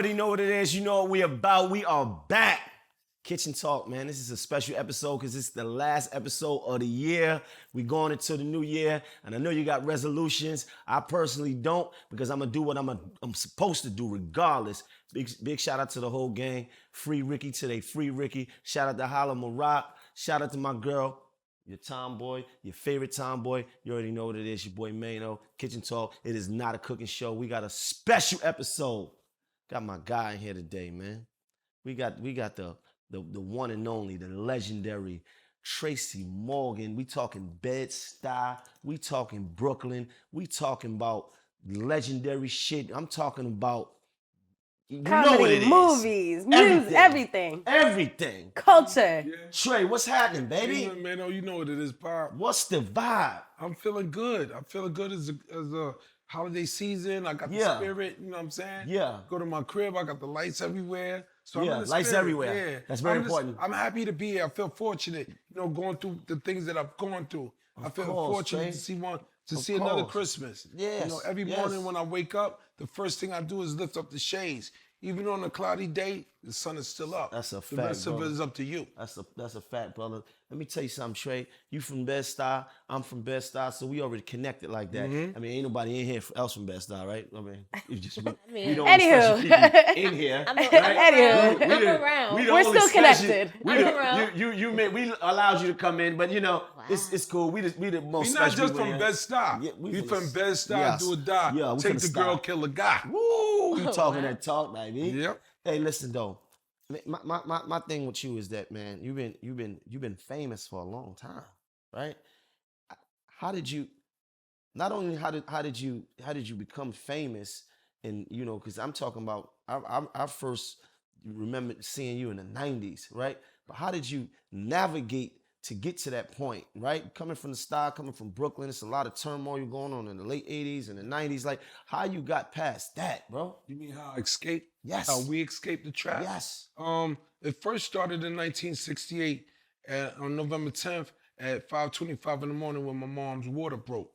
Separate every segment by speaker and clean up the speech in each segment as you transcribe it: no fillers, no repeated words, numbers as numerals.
Speaker 1: already know what it is. You know what we about. We are back. Kitchen Talk, man. This is a special episode because it's the last episode of the year. We going into the new year, and I know you got resolutions. I personally don't because I'm gonna do what I'm supposed to do regardless. Big shout out to the whole gang. Free Ricky today. Free Ricky. Shout out to Shalimar. Shout out to my girl. Your tomboy, your favorite tomboy. You already know what it is. Your boy Maino. Kitchen Talk. It is not a cooking show. We got a special episode. Got my guy in here today, man. We got the one and only, the legendary Tracy Morgan. We talking Bed-Stuy. We talking Brooklyn. We talking about legendary shit. I'm talking about
Speaker 2: comedy, movies, music, everything.
Speaker 1: Everything.
Speaker 2: Culture.
Speaker 3: Yeah.
Speaker 1: Trey, what's happening, baby?
Speaker 3: Man, you know what it is, Pop.
Speaker 1: What's the vibe?
Speaker 3: I'm feeling good. I'm feeling good as a holiday season. I got the spirit, you know what I'm saying?
Speaker 1: Yeah.
Speaker 3: Go to my crib, I got the lights everywhere. So
Speaker 1: yeah,
Speaker 3: I'm in the
Speaker 1: lights
Speaker 3: spirit.
Speaker 1: everywhere. Yeah. That's very important.
Speaker 3: I'm happy to be here. I feel fortunate, going through the things that I've gone through. I feel fortunate to see another Christmas.
Speaker 1: Yes.
Speaker 3: Every morning when I wake up, the first thing I do is lift up the shades. Even on a cloudy day, the sun is still up.
Speaker 1: That's a fact,
Speaker 3: the rest
Speaker 1: brother.
Speaker 3: of it is up to you.
Speaker 1: That's a fact, brother. Let me tell you something, Trey. You from Bed-Stuy, I'm from Bed-Stuy, so we already connected like that. I mean, ain't nobody in here else from Bed-Stuy, right? I mean, you just we don't
Speaker 2: anywho.
Speaker 1: in here.
Speaker 2: Anywho.
Speaker 4: I'm around.
Speaker 2: We're still connected.
Speaker 1: We allowed you to come in, but it's cool. We the most.
Speaker 3: We not just
Speaker 1: from
Speaker 3: from Bed-Stuy. Yeah, we from Bed-Stuy, do or die.
Speaker 1: Yeah,
Speaker 3: take the girl, kill the guy.
Speaker 1: Woo! You talking that talk, baby?
Speaker 3: Yep.
Speaker 1: Hey, listen though. My thing with you is that, man, you've been famous for a long time, right? How did you become famous? And because I'm talking about I first remember seeing you in the 90s, right? But how did you navigate to get to that point, right? Coming from the style, coming from Brooklyn, it's a lot of turmoil going on in the late 80s and the 90s. Like, how you got past that, bro?
Speaker 3: You mean how I escaped?
Speaker 1: Yes.
Speaker 3: How we escaped the trap?
Speaker 1: Yes.
Speaker 3: It first started in 1968 on November 10th at 5:25 in the morning when my mom's water broke.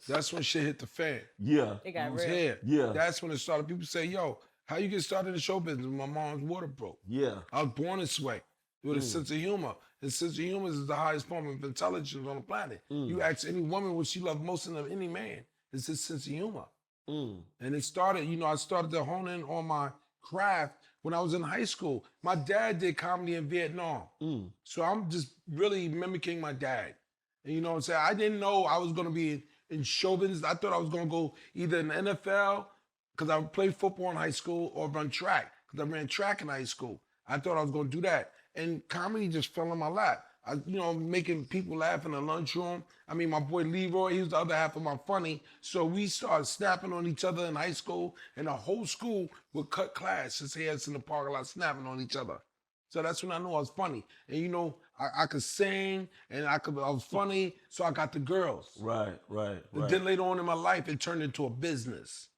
Speaker 3: That's when shit hit the fan.
Speaker 1: Yeah.
Speaker 2: It got
Speaker 3: was
Speaker 2: real.
Speaker 3: here.
Speaker 1: Yeah.
Speaker 3: That's when it started. People say, yo, how you get started in the show business when my mom's water broke?
Speaker 1: Yeah.
Speaker 3: I was born this way with a sense of humor. And sense of humor is the highest form of intelligence on the planet. You ask any woman what she loves most than any man. It's his sense of humor. And it started, I started to hone in on my craft when I was in high school. My dad did comedy in Vietnam. So I'm just really mimicking my dad. And you know what I'm saying? I didn't know I was going to be in show business. I thought I was going to go either in the NFL, because I played football in high school, or run track, because I ran track in high school. I thought I was going to do that. And comedy just fell in my lap. Making people laugh in the lunchroom. I mean, my boy Leroy, he was the other half of my funny. So we started snapping on each other in high school, and the whole school would cut class and say us in the parking lot snapping on each other. So that's when I knew I was funny. And I could sing, and I was funny, so I got the girls.
Speaker 1: Right.
Speaker 3: And then later on in my life, it turned into a business.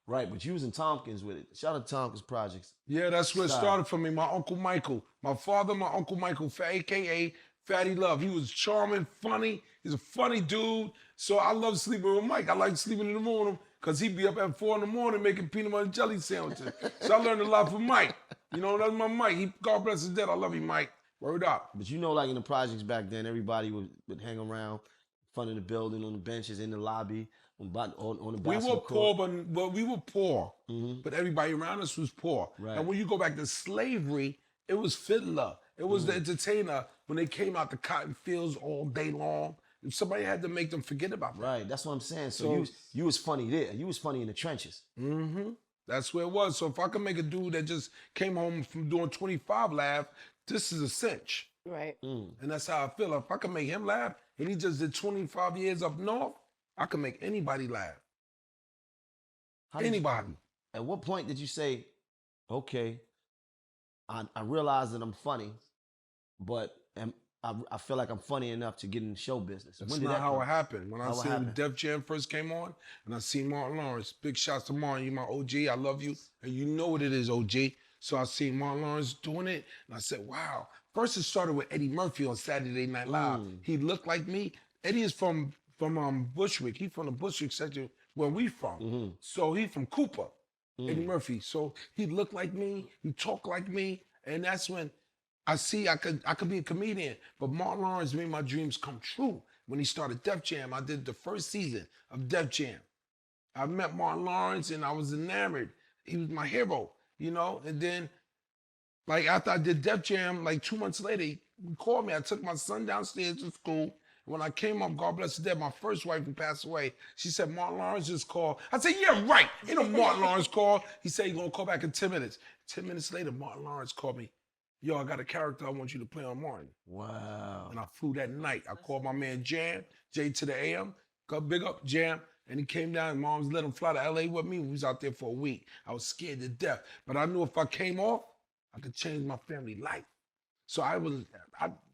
Speaker 1: Right, but you was in Tompkins with it. Shout out to Tompkins Projects.
Speaker 3: Yeah, that's where it started for me. My Uncle Michael. My father, my Uncle Michael, a.k.a. Fatty Love. He was charming, funny. He's a funny dude. So I love sleeping with Mike. I like sleeping in the morning because he'd be up at 4 in the morning making peanut butter and jelly sandwiches. So I learned a lot from Mike. That's my Mike. God bless his dead. I love you, Mike. Word up.
Speaker 1: But like in the projects back then, everybody would hang around, front of the building, on the benches, in the lobby, on the basketball
Speaker 3: We were poor,
Speaker 1: court.
Speaker 3: but we were poor. But everybody around us was poor.
Speaker 1: Right.
Speaker 3: And when you go back to slavery, it was Fiddler. It was the entertainer when they came out the cotton fields all day long. And somebody had to make them forget about that.
Speaker 1: Right, that's what I'm saying. So you was funny there. You was funny in the trenches.
Speaker 3: That's where it was. So if I could make a dude that just came home from doing 25 laugh, this is a cinch.
Speaker 2: Right.
Speaker 3: And that's how I feel. If I can make him laugh, and he just did 25 years up north, I can make anybody laugh. Anybody.
Speaker 1: At what point did you say, okay, I realize that I'm funny, but I feel like I'm funny enough to get in the show business?
Speaker 3: That's not how it happened. When I seen Def Jam first came on, and I seen Martin Lawrence, big shouts to Martin, you my OG, I love you, and you know what it is, OG. So I seen Martin Lawrence doing it, and I said, wow. First it started with Eddie Murphy on Saturday Night Live. He looked like me. Eddie is from Bushwick. He's from the Bushwick section where we from. So he from Cooper. Eddie Murphy. So he looked like me, he talked like me, and that's when I see I could be a comedian. But Martin Lawrence made my dreams come true. When he started Def Jam, I did the first season of Def Jam. I met Martin Lawrence and I was enamored. He was my hero, you know? And then, like, after I did Def Jam, like 2 months later, he called me. I took my son downstairs to school. When I came up, God bless his dead, my first wife who passed away, she said, Martin Lawrence just called. I said, yeah, right. Ain't no Martin Lawrence call. He said, he's going to call back in 10 minutes. 10 minutes later, Martin Lawrence called me. Yo, I got a character I want you to play on Martin.
Speaker 1: Wow.
Speaker 3: And I flew that night. I called my man Jam, J to the AM, got big up Jam, and he came down and Mom's let him fly to LA with me. We was out there for a week. I was scared to death. But I knew if I came off, I could change my family life. So I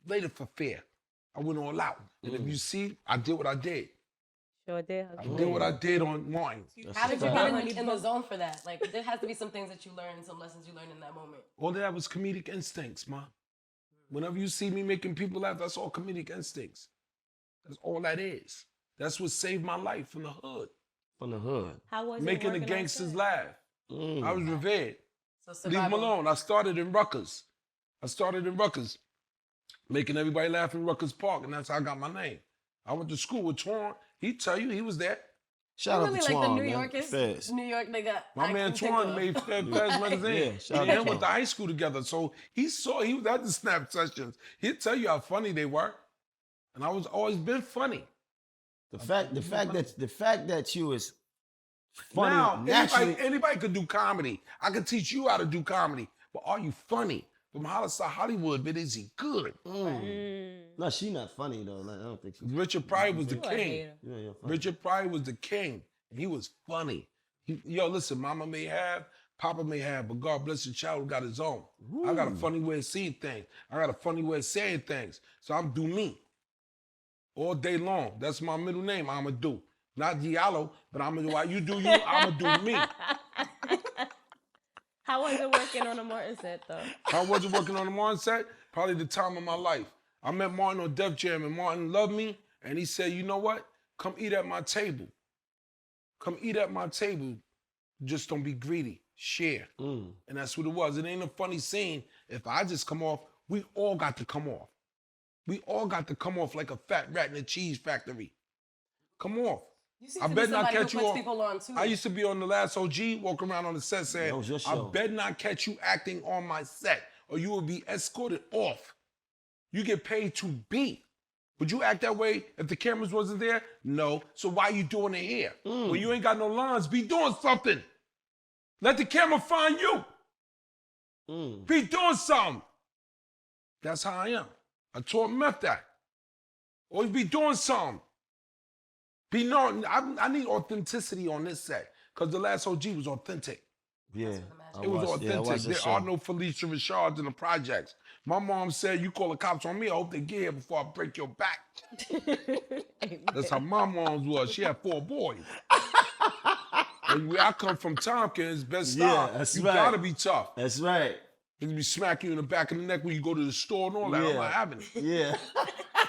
Speaker 3: laid it for fair. I went all out. And if you see, I did what I did.
Speaker 2: Sure did.
Speaker 3: I did what I did on Martin.
Speaker 2: How did you get in the zone for that? Like, there has to be some things that you learned, some lessons you learned in that moment.
Speaker 3: All of that was comedic instincts, man. Whenever you see me making people laugh, that's all comedic instincts. That's all that is. That's what saved my life from the hood.
Speaker 1: From the hood.
Speaker 2: How was
Speaker 3: Making
Speaker 2: it
Speaker 3: the gangsters laugh. I was revered.
Speaker 2: So
Speaker 3: Leave them alone. I started in Rutgers. Making everybody laugh in Rutgers Park, and that's how I got my name. I went to school with Twan. He'd tell you he was there.
Speaker 1: Shout out to
Speaker 2: like
Speaker 1: Twan,
Speaker 2: the New
Speaker 1: man.
Speaker 2: Yorkers.
Speaker 1: Fez.
Speaker 2: New York, they got.
Speaker 3: My man Twan made Fez magazine.
Speaker 1: Yeah, shout out
Speaker 3: Me
Speaker 1: to
Speaker 3: and him went to
Speaker 1: Twan.
Speaker 3: high school together, so he was at the snap sessions. He'd tell you how funny they were, and I was always been funny.
Speaker 1: The fact that you was funny
Speaker 3: Now,
Speaker 1: naturally.
Speaker 3: anybody could do comedy. I could teach you how to do comedy, but are you funny? From Hollywood, but is he good?
Speaker 1: No, she not funny though. Like, I don't think she's.
Speaker 3: Richard Pryor was the king.
Speaker 1: Yeah, you're funny.
Speaker 3: Richard Pryor was the king, and he was funny. Yo, listen, mama may have, papa may have, but God bless the child who got his own. I got a funny way of seeing things. I got a funny way of saying things. So I'm do me all day long. That's my middle name. I'ma do. Not Diallo, but I'ma do. While you do you, I'ma do me.
Speaker 2: How was it working on a Martin set, though?
Speaker 3: How was it working on the Martin set? Probably the time of my life. I met Martin on Def Jam, and Martin loved me, and he said, you know what? Come eat at my table. Come eat at my table. Just don't be greedy. Share. And that's what it was. It ain't a funny scene. If I just come off, we all got to come off. We all got to come off like a fat rat in a cheese factory. Come off. I bet not catch you on. I used to be on The Last OG, walk around on the set saying, I bet not catch you acting on my set, or you will be escorted off. You get paid to be. Would you act that way if the cameras wasn't there? No. So why you doing it here? When you ain't got no lines, be doing something. Let the camera find you. Be doing something. That's how I am. I taught Meth that. Always be doing something. Be known. I need authenticity on this set because The Last OG was authentic.
Speaker 1: Yeah.
Speaker 3: It was authentic. There are no Felicia Richards in the projects. My mom said, you call the cops on me, I hope they get here before I break your back. That's how my mom was. She had 4 boys. And where I come from, Tompkins, best style.
Speaker 1: That's
Speaker 3: you
Speaker 1: right.
Speaker 3: gotta be tough.
Speaker 1: That's right.
Speaker 3: They be smacking you in the back of the neck when you go to the store and all that. I'm not having it.
Speaker 1: Yeah.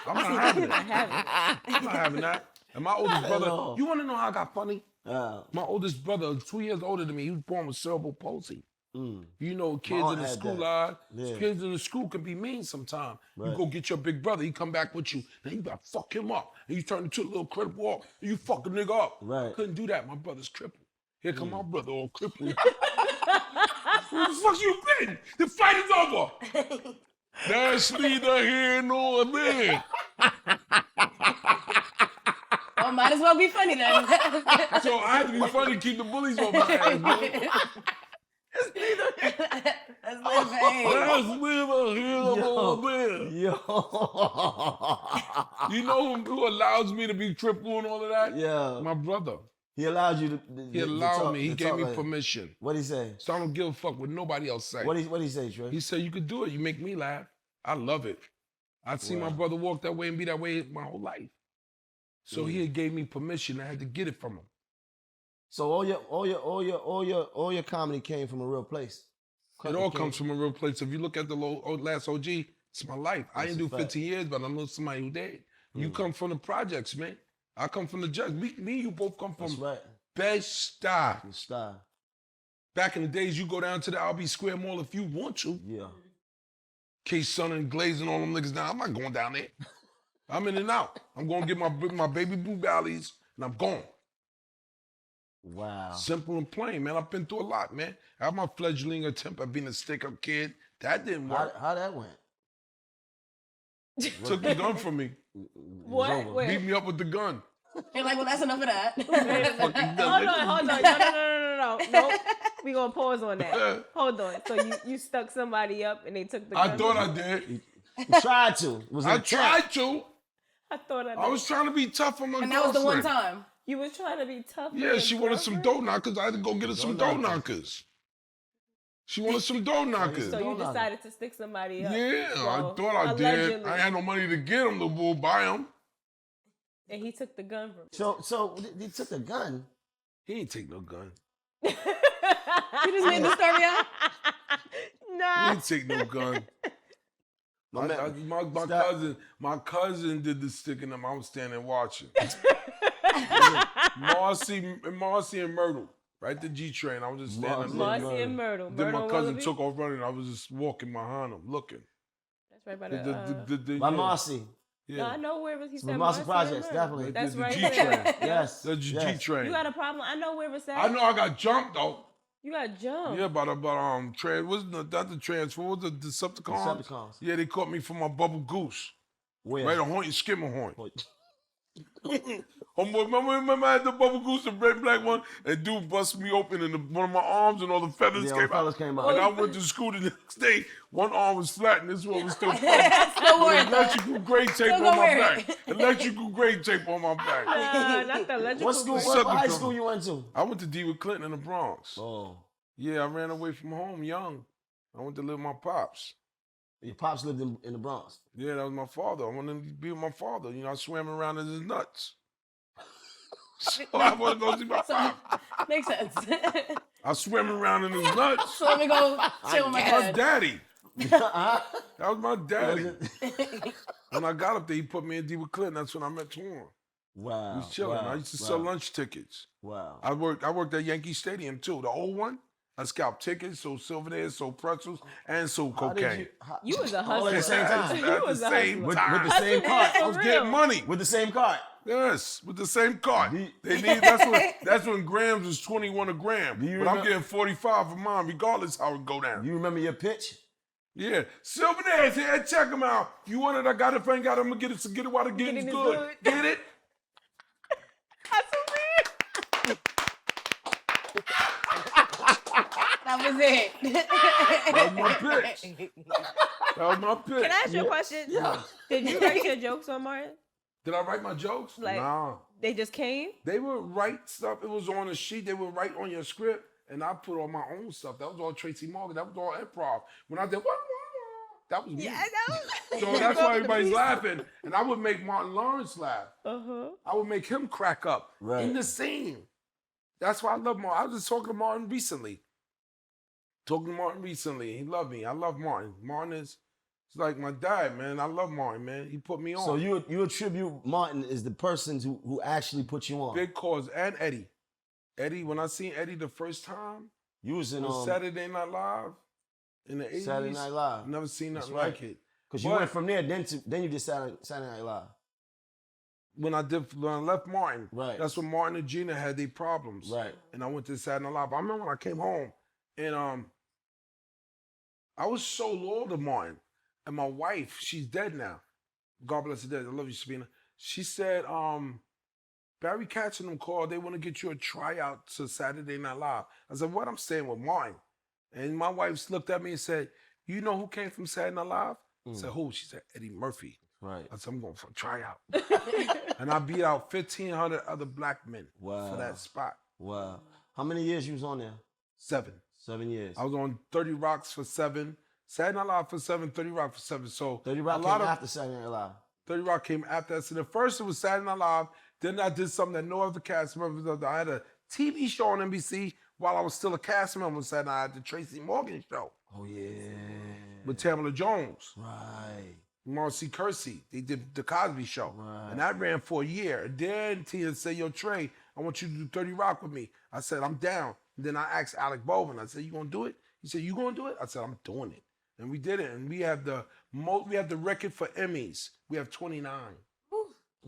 Speaker 3: I'm not having it. I'm not having that. And my oldest brother, you want to know how I got funny? My oldest brother, 2 years older than me, he was born with cerebral palsy. You know, kids in the school kids in the school can be mean sometimes. Right. You go get your big brother, he come back with you, and you gotta fuck him up. And you turn into a little cripple up, and you fuck a nigga up.
Speaker 1: Right.
Speaker 3: Couldn't do that. My brother's crippled. Here come my brother all crippled. Where the fuck you been? The fight is over. That's neither here nor there.
Speaker 2: Oh, might as well be funny then.
Speaker 3: So I had to be funny to keep the bullies on my ass, man.
Speaker 2: That's living.
Speaker 3: That's neither here nor there.
Speaker 1: Yo.
Speaker 3: You know who allows me to be triple and all of that?
Speaker 1: Yeah.
Speaker 3: My brother.
Speaker 1: He allowed you to
Speaker 3: He allowed me. He gave me permission.
Speaker 1: What'd he say?
Speaker 3: So I don't give a fuck what nobody else say.
Speaker 1: What'd he say, Trey?
Speaker 3: He said, you could do it. You make me laugh. I love it. I'd seen my brother walk that way and be that way my whole life. So he gave me permission. I had to get it from him.
Speaker 1: So all your comedy came from a real place.
Speaker 3: It all comes from a real place. If you look at the Last OG, it's my life. I didn't do 15 years, but I know somebody who did. You come from the projects, man. I come from the judge. Me and you both come from best style. Back in the days, you go down to the Albee Square Mall if you want to.
Speaker 1: Yeah.
Speaker 3: K-Sun and Glazing all them niggas down. I'm not going down there. I'm in and out. I'm going to get my baby blue ballies, and I'm gone.
Speaker 1: Wow.
Speaker 3: Simple and plain, man. I've been through a lot, man. I had my fledgling attempt at being a stick-up kid. That didn't work.
Speaker 1: How that went?
Speaker 3: Took the gun from me.
Speaker 4: What? Wait.
Speaker 3: Beat me up with the gun.
Speaker 2: You're like, well, that's enough of that.
Speaker 3: Fucking
Speaker 4: Hold on. No. Nope. We gonna pause on that. Hold on. So you stuck somebody up and they took the gun?
Speaker 3: I thought I did.
Speaker 1: You tried to.
Speaker 3: I tried to.
Speaker 4: I thought I did.
Speaker 3: I was trying to be tough on my
Speaker 2: And
Speaker 3: girlfriend.
Speaker 2: that was the one time.
Speaker 4: You was trying to be tough.
Speaker 3: Yeah, she wanted some dough knockers. I had to go get her some dough knockers. She wanted some dough knockers.
Speaker 4: So you decided to stick somebody up?
Speaker 3: Yeah,
Speaker 4: Well,
Speaker 3: I thought I
Speaker 4: allegedly.
Speaker 3: did. I had no money to get them. The bull buy them.
Speaker 4: And he took the gun from you.
Speaker 1: So they took the gun.
Speaker 3: He ain't take no gun.
Speaker 2: You just made the story up?
Speaker 3: He
Speaker 4: Nah.
Speaker 3: ain't take no gun. My cousin did the sticking them. I was standing watching. Marcy and Myrtle, right? The G train. I was just standing.
Speaker 4: Marcy and Myrtle.
Speaker 3: Then my
Speaker 4: Myrtle
Speaker 3: cousin
Speaker 4: Wallaby?
Speaker 3: took off running. I was just walking behind him, looking.
Speaker 4: That's right by the.
Speaker 1: By Marcy.
Speaker 3: Yeah.
Speaker 4: No, I know where it was. He said
Speaker 1: Marcy
Speaker 4: and
Speaker 1: Projects,
Speaker 4: Myrtle.
Speaker 1: definitely.
Speaker 4: That's
Speaker 3: The
Speaker 4: right
Speaker 3: G
Speaker 4: there.
Speaker 3: train.
Speaker 1: Yes.
Speaker 3: The G train.
Speaker 4: You got a problem? I know where it's at.
Speaker 3: I know I got jumped though.
Speaker 4: You got jumped.
Speaker 3: Yeah, but wasn't that the transfer? What was the Decepticons?
Speaker 1: Decepticons.
Speaker 3: Yeah, they caught me for my bubble goose.
Speaker 1: Where?
Speaker 3: Right, a horn, skimmer horn. Remember I had the bubble goose, the red black one, and dude bust me open and one of my arms and all the feathers
Speaker 1: Yeah, all the
Speaker 3: came
Speaker 1: feathers
Speaker 3: out.
Speaker 1: came out.
Speaker 3: And I went to school the next day. One arm was flat and this one was still
Speaker 2: Still
Speaker 3: with
Speaker 2: wearing that.
Speaker 3: electrical grade tape
Speaker 2: Still
Speaker 3: on
Speaker 2: gonna
Speaker 3: my
Speaker 2: wear
Speaker 3: back.
Speaker 2: it.
Speaker 3: Electrical grade tape on my back.
Speaker 4: Not the electrical.
Speaker 1: What school?
Speaker 4: grid.
Speaker 1: What high school you went to?
Speaker 3: I went to D. Clinton in the Bronx.
Speaker 1: Oh,
Speaker 3: Yeah, I ran away from home young. I went to live with my pops.
Speaker 1: your pops lived in the Bronx.
Speaker 3: Yeah, that was my father. I wanted to be with my father. You know, I swam around in his nuts. So I want to go see my pop.
Speaker 2: Makes sense.
Speaker 3: I swam around in his nuts.
Speaker 2: So let me go chill with my
Speaker 3: That was
Speaker 2: dad.
Speaker 3: daddy.
Speaker 1: Uh-huh.
Speaker 3: That was my daddy. When I got up there, he put me in D with Clinton. That's when I met Torn.
Speaker 1: Wow.
Speaker 3: He was chilling.
Speaker 1: Wow,
Speaker 3: I used to sell lunch tickets.
Speaker 1: Wow.
Speaker 3: I worked at Yankee Stadium too. The old one. I scalped tickets, sold souvenirs, sold pretzels, and sold cocaine.
Speaker 4: You was a
Speaker 1: All at the
Speaker 4: hustler.
Speaker 1: same time.
Speaker 4: You was a hustler.
Speaker 1: With the same cart.
Speaker 3: I was getting money.
Speaker 1: With the same cart.
Speaker 3: Yes, with the same cart.
Speaker 1: Do you-
Speaker 3: They need that's when grams was 21 a gram.
Speaker 1: Do you
Speaker 3: But I'm
Speaker 1: remember-
Speaker 3: getting 45 for mine, regardless how it go down.
Speaker 1: You remember your pitch?
Speaker 3: Yeah. Souvenirs here, check them out. You want it, I got it. If I ain't got it, I'm gonna get it while the getting's
Speaker 4: Getting is
Speaker 3: good.
Speaker 4: good.
Speaker 3: Get it?
Speaker 2: That was it.
Speaker 3: That was my pitch. That was my pitch.
Speaker 4: Can I ask you a question?
Speaker 1: Yeah.
Speaker 4: Did you write your jokes on Martin?
Speaker 3: Did I write my jokes?
Speaker 4: Like-
Speaker 3: Nah.
Speaker 4: They just came?
Speaker 3: They would write stuff. It was on a sheet. They would write on your script, and I put on my own stuff. That was all Tracy Morgan. That was all improv. When I did that was me.
Speaker 4: Yeah, I know.
Speaker 3: So that's why everybody's laughing. And I would make Martin Lawrence laugh.
Speaker 4: Uh-huh.
Speaker 3: I would make him crack up
Speaker 1: Right.
Speaker 3: in the scene. That's why I love Martin. I was just talking to Martin recently. He loved me. I love Martin. Martin is like my dad, man. I love Martin, man. He put me on.
Speaker 1: So you attribute Martin as the person who actually put you on.
Speaker 3: Big cause. And Eddie. Eddie, when I seen Eddie the first time,
Speaker 1: You was in
Speaker 3: on Saturday Night Live in the 80s.
Speaker 1: Saturday Night Live.
Speaker 3: Never seen
Speaker 1: That's
Speaker 3: nothing
Speaker 1: right.
Speaker 3: like it.
Speaker 1: Because you
Speaker 3: But-
Speaker 1: went from there, then you did Saturday Night Live.
Speaker 3: When I left Martin,
Speaker 1: Right.
Speaker 3: that's when Martin and Gina had their problems.
Speaker 1: Right.
Speaker 3: And I went to Saturday Night Live. I remember when I came home and I was so loyal to Martin. And my wife, she's dead now. God bless her dead. I love you, Sabina. She said, Barry Katz and them called. They want to get you a tryout to Saturday Night Live. I said, what? I'm staying with Martin. And my wife looked at me and said, you know who came from Saturday Night Live? I said, who? She said, Eddie Murphy.
Speaker 1: Right.
Speaker 3: I said, I'm going for a tryout. And I beat out 1,500 other black men for that spot.
Speaker 1: Wow. How many years you was on there?
Speaker 3: 7.
Speaker 1: 7 years.
Speaker 3: I was on 30 Rocks for 7. Saturday Night Live for 7, 30 Rock for 7. So
Speaker 1: 30 Rock came after Saturday Night Live.
Speaker 3: 30 Rock came after that. So the first it was Saturday Night Live. Then I did something that no other cast members did. I had a TV show on NBC while I was still a cast member on Saturday Night. I had the Tracy Morgan show
Speaker 1: Oh yeah.
Speaker 3: with Tamala Jones,
Speaker 1: Right.
Speaker 3: Marcy Kersey. They did the Cosby Show.
Speaker 1: Right.
Speaker 3: And that ran for a year. And then Tia said, yo, Trey, I want you to do 30 Rock with me. I said, I'm down. And then I asked Alec Baldwin, I said, you gonna do it? He said, you gonna do it? I said, I'm doing it. And we did it. And we have the record for Emmys. We have 29.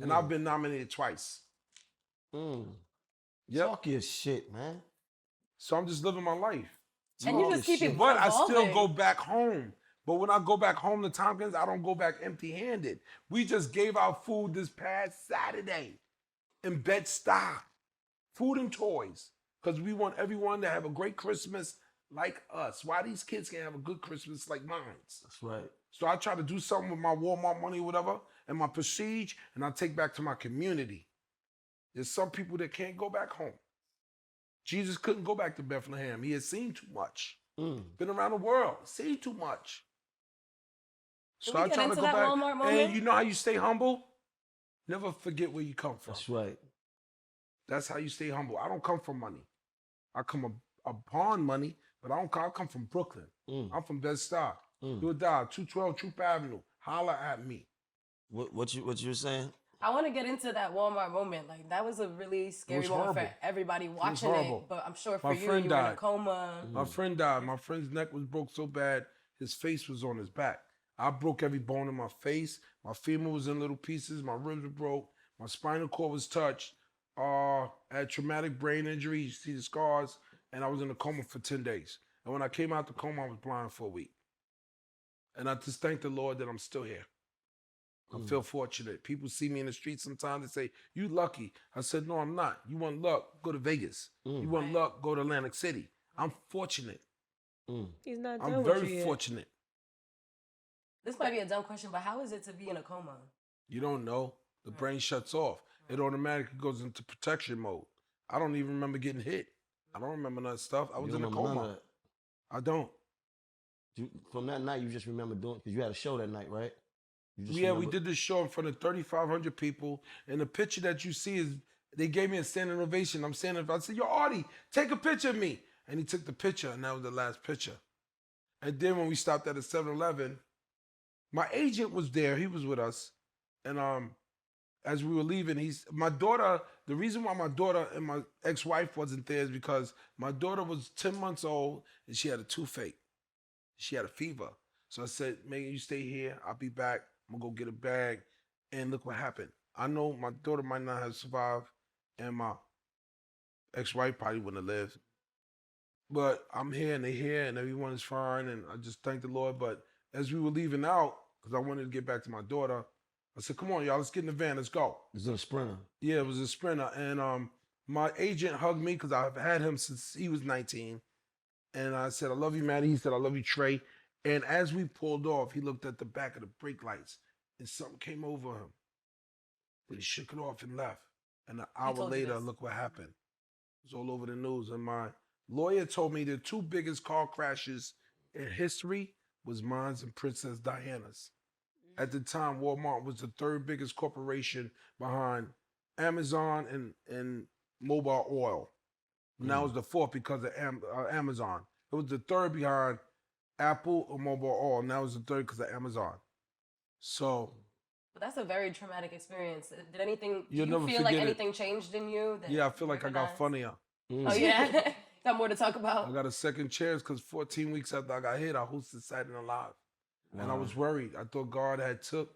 Speaker 3: And I've been nominated twice. Yep.
Speaker 1: Talk your shit, man.
Speaker 3: So I'm just living my life.
Speaker 2: And you just keep it
Speaker 3: But I still
Speaker 2: evolving.
Speaker 3: go back home. But when I go back home to Tompkins, I don't go back empty-handed. We just gave out food this past Saturday in Bed-Stuy. Food and toys. Because we want everyone to have a great Christmas like us. Why these kids can't have a good Christmas like mine?
Speaker 1: That's right.
Speaker 3: So I try to do something with my Walmart money or whatever and my prestige, and I take back to my community. There's some people that can't go back home. Jesus couldn't go back to Bethlehem. He had seen too much. Been around the world, seen too much. So I try to go back.
Speaker 2: Walmart moment?
Speaker 3: And you know how you stay humble? Never forget where you come from.
Speaker 1: That's right.
Speaker 3: That's how you stay humble. I don't come from money. I come upon money, but I come from Brooklyn. I'm from Bed-Stuy. You'll die. 212 Troop Avenue. Holla at me.
Speaker 1: What you were saying?
Speaker 2: I want to get into that Walmart moment. Like, that was a really scary moment for everybody watching it. But I'm sure for you were in a coma.
Speaker 3: My friend died. My friend's neck was broke so bad, his face was on his back. I broke every bone in my face. My femur was in little pieces. My ribs were broke. My spinal cord was touched. I had traumatic brain injury. You see the scars. And I was in a coma for 10 days. And when I came out the coma, I was blind for a week. And I just thank the Lord that I'm still here. I feel fortunate. People see me in the street sometimes and say, you lucky. I said, no, I'm not. You want luck, go to Vegas. You want luck, go to Atlantic City. I'm fortunate.
Speaker 4: He's not done
Speaker 3: I'm
Speaker 4: with
Speaker 3: very
Speaker 4: you yet.
Speaker 3: fortunate.
Speaker 2: This might be a dumb question, but how is it to be in a coma?
Speaker 3: You don't know. The brain shuts off. It automatically goes into protection mode. I don't even remember getting hit. I don't remember that stuff. I was in a coma. I don't.
Speaker 1: From that night, you just remember doing, because you had a show that night, right?
Speaker 3: Yeah, we did this show in front of 3,500 people. And the picture that you see is, they gave me a standing ovation. I'm standing, I said, yo, Artie, take a picture of me. And he took the picture, and that was the last picture. And then when we stopped at a 7-Eleven, my agent was there. He was with us. And as we were leaving, my daughter, the reason why my daughter and my ex-wife wasn't there is because my daughter was 10 months old, and she had a toothache. She had a fever. So I said, Megan, you stay here. I'll be back. I'm going to go get a bag. And look what happened. I know my daughter might not have survived, and my ex-wife probably wouldn't have lived. But I'm here, and they're here, and everyone is fine, and I just thank the Lord. But as we were leaving out, because I wanted to get back to my daughter, I said, come on, y'all, let's get in the van. Let's go.
Speaker 1: Was it a Sprinter?
Speaker 3: Yeah, it was a Sprinter. And my agent hugged me because I've had him since he was 19. And I said, I love you, Maddie. He said, I love you, Trey. And as we pulled off, he looked at the back of the brake lights, and something came over him. But he shook it off and left. And an hour later, look what happened. It was all over the news. And my lawyer told me the two biggest car crashes in history was mine and Princess Diana's. At the time, Walmart was the third biggest corporation behind Amazon and Mobile Oil. Now it's the fourth because of Amazon. It was the third behind Apple or Mobile Oil. Now it's the third because of Amazon. So.
Speaker 2: But that's a very traumatic experience. Did anything, do
Speaker 3: You'll
Speaker 2: you
Speaker 3: never
Speaker 2: feel like
Speaker 3: forget it.
Speaker 2: anything changed in you?
Speaker 3: Yeah, I feel like I got funnier.
Speaker 2: Oh, yeah? Got more to talk about?
Speaker 3: I got a second chance because 14 weeks after I got hit, I hosted Saturday Night Live. Wow. And I was worried. I thought God had took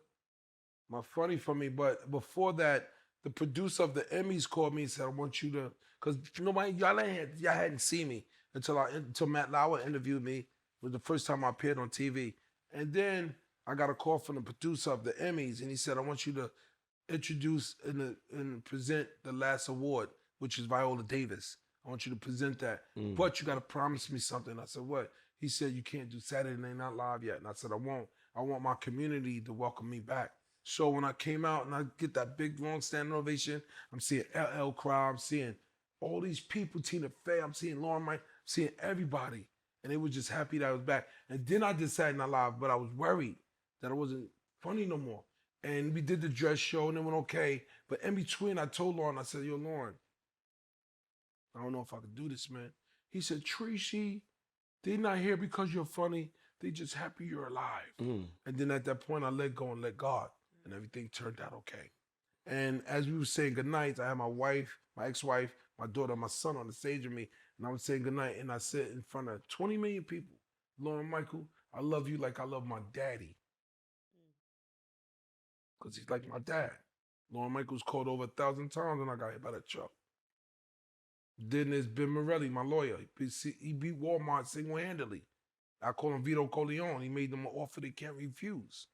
Speaker 3: my funny from me. But before that, the producer of the Emmys called me and said, I want you to, because nobody, y'all hadn't seen me until Matt Lauer interviewed me. It was the first time I appeared on TV. And then I got a call from the producer of the Emmys, and he said, I want you to introduce and present the last award, which is Viola Davis. I want you to present that. But you got to promise me something. I said, what? He said, you can't do Saturday Night Not Live yet. And I said, I won't. I want my community to welcome me back. So when I came out and I get that big, long standing ovation, I'm seeing LL cry. I'm seeing all these people, Tina Fey. I'm seeing Lauren Mike. I'm seeing everybody. And they were just happy that I was back. And then I did Saturday Night Live, but I was worried that I wasn't funny no more. And we did the dress show, and it went okay. But in between, I told Lauren, I said, yo, Lauren, I don't know if I could do this, man. He said, Tracy, they're not here because you're funny. They just happy you're alive. And then at that point, I let go and let God. And everything turned out okay. And as we were saying goodnight, I had my wife, my ex-wife, my daughter, my son on the stage with me. and I was saying goodnight, and I said in front of 20 million people, Lauren Michael, I love you like I love my daddy. Because he's like my dad. Lauren Michael's called over 1,000 times and I got hit by that truck. Then there's Ben Morelli, my lawyer. He beat Walmart single-handedly. I call him Vito Corleone. He made them an offer they can't refuse.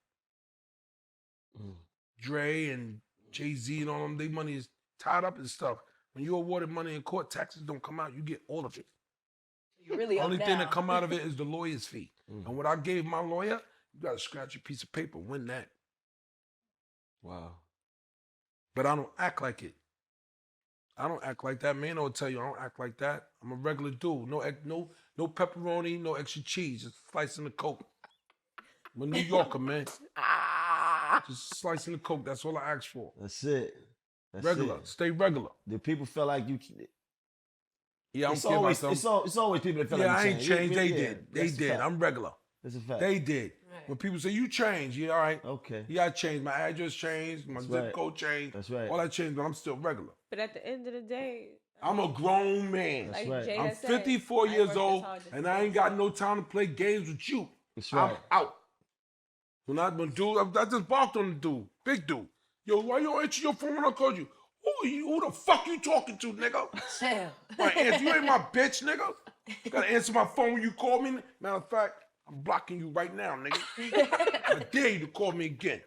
Speaker 3: Dre and Jay-Z and all them, their money is tied up and stuff. When you're awarded money in court, taxes don't come out. You get all of it.
Speaker 2: You really
Speaker 3: The only thing
Speaker 2: now.
Speaker 3: that come out of it is the lawyer's fee. And what I gave my lawyer, you got to scratch a piece of paper, win that.
Speaker 1: Wow.
Speaker 3: But I don't act like it. I don't act like that. Maino will tell you I don't act like that. I'm a regular dude. No pepperoni, no extra cheese. Just slicing the Coke. I'm a New Yorker, man. Just slicing the Coke. That's all I ask for.
Speaker 1: That's it. That's
Speaker 3: regular.
Speaker 1: It.
Speaker 3: Stay regular.
Speaker 1: Do people feel like you?
Speaker 3: Yeah, I don't care about them.
Speaker 1: It's always people that feel like you
Speaker 3: I ain't changed. They
Speaker 1: yeah,
Speaker 3: did. They did. I'm regular.
Speaker 1: That's a fact.
Speaker 3: They did. Right. When people say, you changed, yeah, all right.
Speaker 1: Okay.
Speaker 3: Yeah, I changed. My address changed. My zip code changed.
Speaker 1: That's right.
Speaker 3: All that changed, but I'm still regular.
Speaker 4: But at the end of the day,
Speaker 3: I'm a grown man.
Speaker 1: That's right.
Speaker 3: I'm 54 years old, and I ain't got no time to play games with you.
Speaker 1: That's right.
Speaker 3: I'm out. When I just barked on the dude. Big dude. Yo, why you don't answer your phone when I called you? Who the fuck you talking to, nigga?
Speaker 2: Chill.
Speaker 3: You ain't my bitch, nigga. You gotta answer my phone when you call me. Matter of fact, I'm blocking you right now, nigga. I dare you to call me again.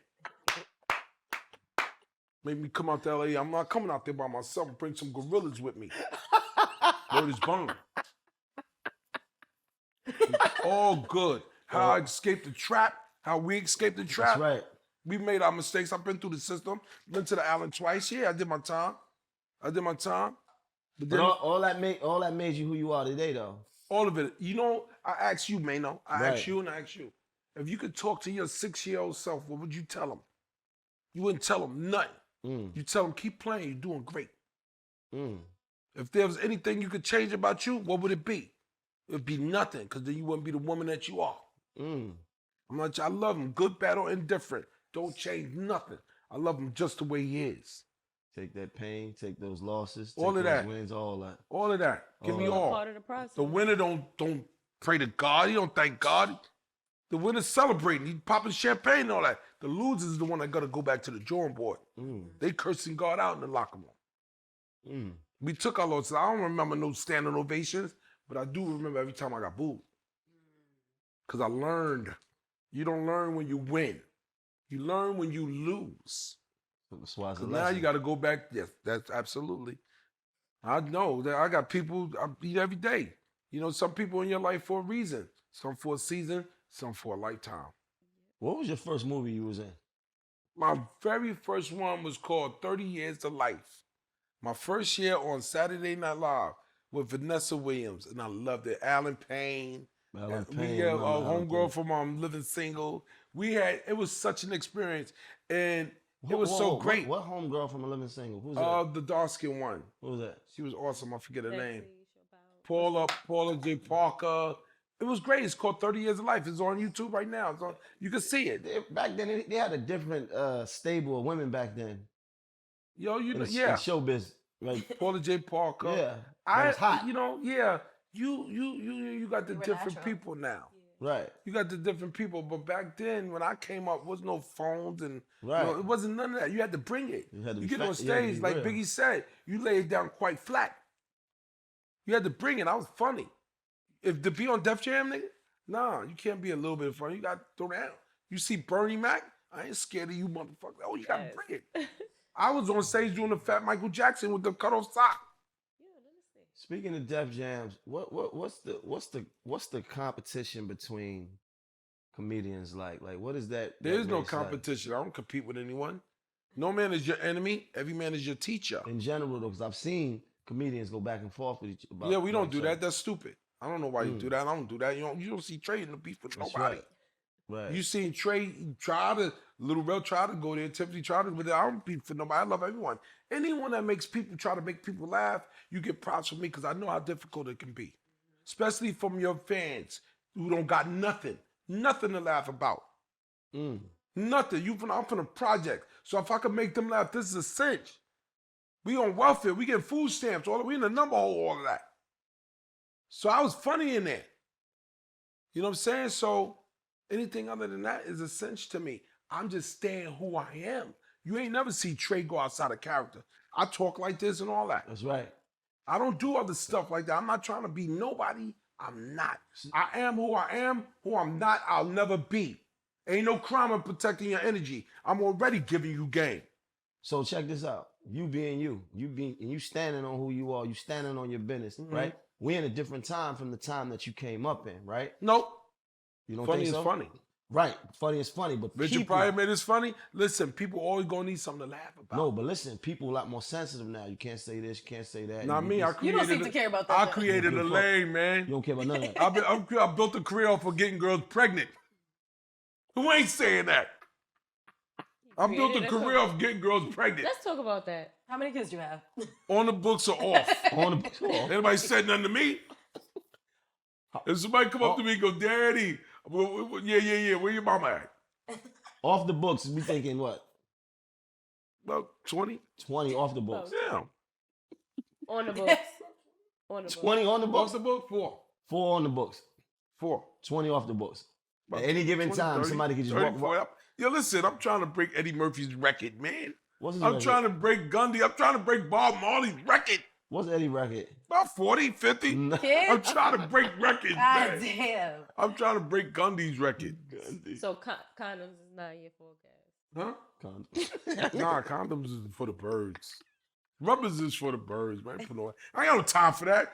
Speaker 3: Make me come out to LA. I'm not coming out there by myself. Bring some gorillas with me. Word is bone. All good. How I escaped the trap. How we escaped the trap.
Speaker 1: That's right.
Speaker 3: We made our mistakes. I've been through the system. Been to the island twice. Yeah, I did my time. But then,
Speaker 1: all that made you who you are today, though.
Speaker 3: All of it. You know, I asked you, Maino. I asked you and I asked you. If you could talk to your 6-year-old self, what would you tell him? You wouldn't tell him nothing. You tell him, keep playing. You're doing great. If there was anything you could change about you, what would it be? It would be nothing, because then you wouldn't be the woman that you are. I love him, good, bad, or indifferent. Don't change nothing. I love him just the way he is.
Speaker 1: Take that pain, take those losses,
Speaker 3: all
Speaker 1: take
Speaker 3: of
Speaker 1: those
Speaker 3: that.
Speaker 1: Wins, all that.
Speaker 3: All of that. Give me all.
Speaker 4: Part of the process.
Speaker 3: The winner don't pray to God. He don't thank God. The winner's celebrating. He popping champagne and all that. The loser's the one that got to go back to the drawing board. They cursing God out in the locker room. We took our losses. I don't remember no standing ovations, but I do remember every time I got booed. Because I learned. You don't learn when you win. You learn when you lose. So now you got to go back. Yes, that's absolutely. I know that I got people I meet every day. You know, some people in your life for a reason. Some for a season, some for a lifetime.
Speaker 1: What was your first movie you was in?
Speaker 3: My very first one was called 30 Years to Life. My first year on Saturday Night Live with Vanessa Williams, and I loved it. Alan Payne. We had a homegirl from Living Single. It was such an experience, and it was so great.
Speaker 1: What homegirl from Living Single? Who's that?
Speaker 3: The dark-skinned one.
Speaker 1: Who was that?
Speaker 3: She was awesome. I forget her name. Paula J. Parker. It was great. It's called 30 Years of Life. It's on YouTube right now. You can see it.
Speaker 1: Back then, they had a different stable of women back then.
Speaker 3: Yo,
Speaker 1: in showbiz, right?
Speaker 3: Paula J. Parker.
Speaker 1: Yeah, that was hot.
Speaker 3: You know, yeah. You got the different people now.
Speaker 1: Right.
Speaker 3: You got the different people, but back then when I came up, was no phones and
Speaker 1: right.
Speaker 3: It wasn't none of that. You had to bring it.
Speaker 1: You
Speaker 3: get on stage, like Biggie said, you lay it down quite flat. You had to bring it. I was funny. If to be on Def Jam, nigga, nah, you can't be a little bit funny. You got to throw down. You see Bernie Mac, I ain't scared of you, motherfucker. Oh, you got to bring it. I was on stage doing the Fat Michael Jackson with the cut-off sock.
Speaker 1: Speaking of Def Jams, what's the competition between comedians like? Like, what is that?
Speaker 3: There is no competition. Like? I don't compete with anyone. No man is your enemy. Every man is your teacher.
Speaker 1: In general, though, because I've seen comedians go back and forth with each other.
Speaker 3: Yeah, we don't do that. That's stupid. I don't know why you do that. I don't do that. You don't see Trey in the beef with nobody.
Speaker 1: Right.
Speaker 3: You seen Trey Little Rel try to go there, Tiffany try to, but I don't beef for nobody. I love everyone. Anyone that makes people try to make people laugh, you get props from me because I know how difficult it can be. Especially from your fans who don't got nothing to laugh about. Nothing. I'm from a project. So if I can make them laugh, this is a cinch. We on welfare. We get food stamps. We in the number hole, all of that. So I was funny in there. You know what I'm saying? So anything other than that is a cinch to me. I'm just staying who I am. You ain't never see Trey go outside of character. I talk like this and all that.
Speaker 1: That's right.
Speaker 3: I don't do other stuff like that. I'm not trying to be nobody. I'm not. I am who I am. Who I'm not, I'll never be. Ain't no crime in protecting your energy. I'm already giving you game.
Speaker 1: So check this out. You being you, and you standing on who you are, you standing on your business, right? We're in a different time from the time that you came up in, right?
Speaker 3: Nope.
Speaker 1: You don't
Speaker 3: Funny
Speaker 1: think so?
Speaker 3: is funny.
Speaker 1: Right. Funny is funny, but
Speaker 3: Richard Pryor made this funny. Listen, people always gonna need something to laugh about.
Speaker 1: No, but listen, people a lot more sensitive now. You can't say this, you can't say that.
Speaker 3: Not me.
Speaker 2: You don't seem to care about that.
Speaker 3: I created a lane, man.
Speaker 1: You don't care about none of that.
Speaker 3: I built a career off of getting girls pregnant. Who ain't saying that? I built a career off getting girls pregnant.
Speaker 4: Let's talk about that.
Speaker 2: How many kids do you have?
Speaker 3: On the books or off?
Speaker 1: On the books or off?
Speaker 3: Anybody said nothing to me? If somebody come up to me and go, Daddy, yeah, where your mama at?
Speaker 1: Off the books, we thinking what?
Speaker 3: About 20?
Speaker 1: 20 off the books.
Speaker 3: Yeah.
Speaker 4: On the books. On the books.
Speaker 1: 20 on the books?
Speaker 3: What's the book? 4.
Speaker 1: 4 on the books.
Speaker 3: 4.
Speaker 1: 20 off the books.
Speaker 3: About
Speaker 1: At any given
Speaker 3: 20,
Speaker 1: time,
Speaker 3: 30,
Speaker 1: somebody could just
Speaker 3: 30,
Speaker 1: walk.
Speaker 3: Yo, listen, I'm trying to break Eddie Murphy's record, man.
Speaker 1: What's his
Speaker 3: I'm
Speaker 1: record?
Speaker 3: trying to break Gundy. I'm trying to break Bob Marley's record.
Speaker 1: What's Eddie record?
Speaker 3: About 40, 50.
Speaker 2: Kids?
Speaker 3: I'm trying to break records,
Speaker 2: God
Speaker 3: man.
Speaker 2: damn.
Speaker 3: I'm trying to break Gundy's record.
Speaker 4: So condoms is not your forecast.
Speaker 3: Huh?
Speaker 1: Condoms.
Speaker 3: Nah, condoms is for the birds. Rubbers is for the birds, man. I ain't got no time for that.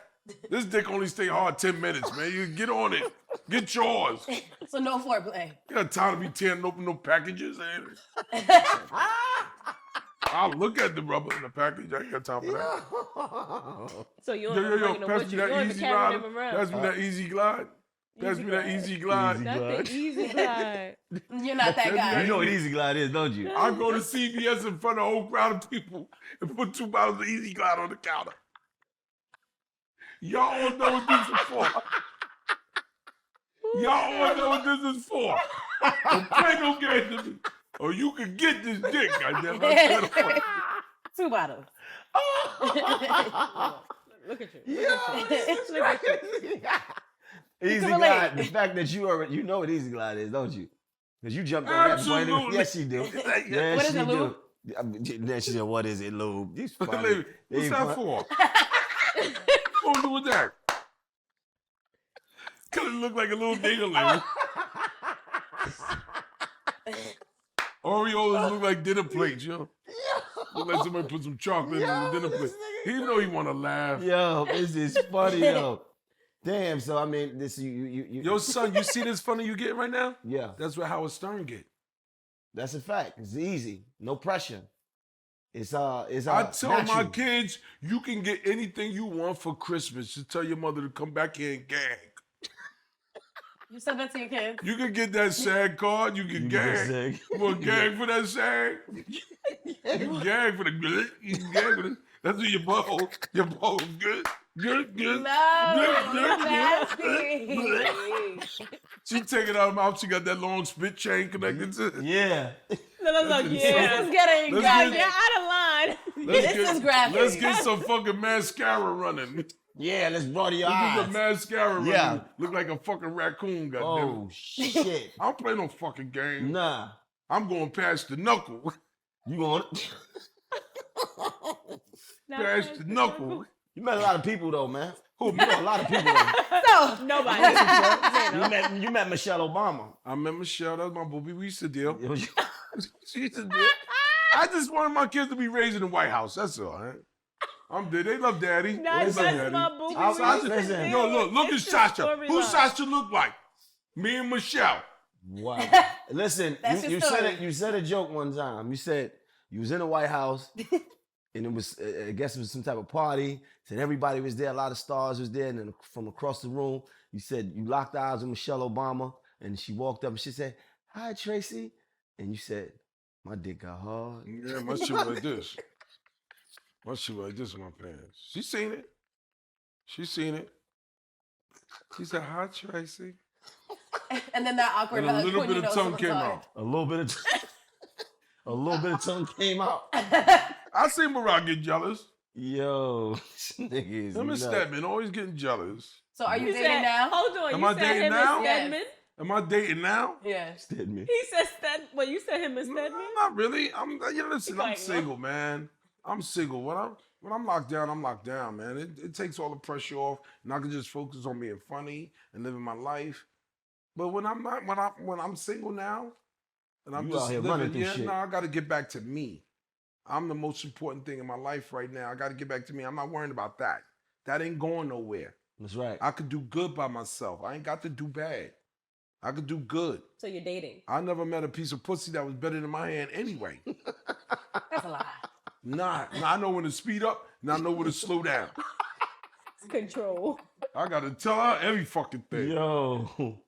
Speaker 3: This dick only stay hard 10 minutes, man. You get on it. Get yours.
Speaker 2: So no foreplay.
Speaker 3: You got time to be tearing open no packages. I'll look at the rubber in the package. I ain't got time for that.
Speaker 4: So you don't bring them with you. You don't even carry them around.
Speaker 3: Pass me that easy glide. Pass me that easy glide.
Speaker 4: That's the easy glide.
Speaker 2: You're not that guy.
Speaker 1: You know what Easy Glide is, don't you?
Speaker 3: I go to CVS in front of a whole crowd of people and put 2 bottles of Easy Glide on the counter. Y'all all know what this is for. Y'all all know what this is for. Don't play no games with me. Or you can get this dick, goddamn.
Speaker 2: 2 bottles.
Speaker 4: Look at you.
Speaker 1: Yeah. Easy Glide. The fact that you know what Easy Glide is, don't you? Because you jumped on that point.
Speaker 3: Absolutely.
Speaker 1: Yes, you do. Yes,
Speaker 2: What is it,
Speaker 1: you
Speaker 2: lube?
Speaker 1: do. Then she said, "What is it, lube?" These
Speaker 3: What's
Speaker 1: funny.
Speaker 3: that for? What do with that? Could it look like a little ding-a-ling? Oreos look like dinner plates, yo. Look like somebody put some chocolate in the dinner plate. He know he want to laugh.
Speaker 1: Yo, this is funny, yo. Damn. So I mean, this you.
Speaker 3: Yo, son, you see this funny you get right now?
Speaker 1: Yeah,
Speaker 3: That's what Howard Stern get.
Speaker 1: that's a fact. It's easy, no pressure. It's
Speaker 3: I tell my
Speaker 1: natural.
Speaker 3: kids, you can get anything you want for Christmas. Just tell your mother to come back here and gag.
Speaker 2: You said that to your kids?
Speaker 3: You can get that SAG card. You can gag. You want to gag for that SAG? You can gag for the. You can gag for the. That's what your butthole. Your butthole good. Good.
Speaker 2: No, nasty.
Speaker 3: She take it out of her mouth. She got that long spit chain connected to it.
Speaker 1: Yeah.
Speaker 4: Look,
Speaker 2: This is getting
Speaker 3: Let's
Speaker 2: graphic.
Speaker 3: get-
Speaker 4: You're out of line.
Speaker 2: This is graphic.
Speaker 3: Let's get some fucking mascara running.
Speaker 1: Yeah, let's broaden your
Speaker 3: Let's get
Speaker 1: eyes.
Speaker 3: some mascara running.
Speaker 1: Yeah.
Speaker 3: Look like a fucking raccoon, goddamn.
Speaker 1: Oh shit.
Speaker 3: I don't play no fucking game.
Speaker 1: Nah.
Speaker 3: I'm going past the knuckle.
Speaker 1: You going?
Speaker 3: Past the knuckle.
Speaker 1: You met a lot of people though, man. Who? You met a lot of people though.
Speaker 2: So,
Speaker 4: Nobody.
Speaker 1: You met Michelle Obama.
Speaker 3: I met Michelle. That was my booby. We used to deal.
Speaker 1: It was-
Speaker 3: She used to deal. I just wanted my kids to be raised in the White House. That's all, right? I'm dead. They love daddy.
Speaker 4: Not
Speaker 3: They
Speaker 4: just
Speaker 3: love daddy.
Speaker 4: my booby.
Speaker 1: Listen.
Speaker 3: Yo, look at Sasha. Who
Speaker 4: Storyline.
Speaker 3: Sasha look like? Me and Michelle.
Speaker 1: Wow. Listen,
Speaker 2: That's
Speaker 1: you
Speaker 2: your
Speaker 1: said
Speaker 2: story.
Speaker 1: it. You said a joke one time. You said you was in the White House, and it was, I guess it was some type of party. Said everybody was there. A lot of stars was there, and then from across the room, you said you locked eyes with Michelle Obama, and she walked up and she said, "Hi, Tracy," and you said, "My dick got hard."
Speaker 3: Yeah, my shit like this. My shit like this in my pants. She seen it. She seen it. She said, "Hi, Tracy."
Speaker 2: and then that awkward
Speaker 3: And a
Speaker 2: hug
Speaker 3: little
Speaker 2: when
Speaker 3: bit
Speaker 2: you know
Speaker 3: of tongue
Speaker 2: someone's
Speaker 3: came
Speaker 2: hard.
Speaker 3: out.
Speaker 1: A little bit of a little bit of tongue came out.
Speaker 3: I seen Barack get jealous.
Speaker 1: Yo, this nigga is
Speaker 3: Him and
Speaker 1: nuts.
Speaker 3: Stedman always getting jealous.
Speaker 2: So are you dating now?
Speaker 4: Hold on.
Speaker 3: Am
Speaker 4: You
Speaker 3: I
Speaker 4: said
Speaker 3: dating
Speaker 4: him
Speaker 3: now?
Speaker 4: as Stedman?
Speaker 3: Am I dating now?
Speaker 2: Yeah.
Speaker 1: Stedman.
Speaker 4: He said Stedman. Well, you said him as Stedman?
Speaker 3: No, not really. Listen, I'm
Speaker 4: Like,
Speaker 3: single, man. I'm single. When I'm locked down, I'm locked down, man. It takes all the pressure off, and I can just focus on being funny and living my life. But when I'm single now, and I'm
Speaker 1: You
Speaker 3: just
Speaker 1: out here
Speaker 3: living,
Speaker 1: running through shit.
Speaker 3: no, I got to get back to me. I'm the most important thing in my life right now. I got to get back to me. I'm not worrying about that. That ain't going nowhere.
Speaker 1: That's right.
Speaker 3: I could do good by myself. I ain't got to do bad. I could do good.
Speaker 4: So you're dating?
Speaker 3: I never met a piece of pussy that was better than my hand anyway.
Speaker 2: That's a lie.
Speaker 3: Nah, I know when to speed up, and I know when to slow down.
Speaker 4: Control.
Speaker 3: I gotta tell her every fucking thing.
Speaker 1: Yo.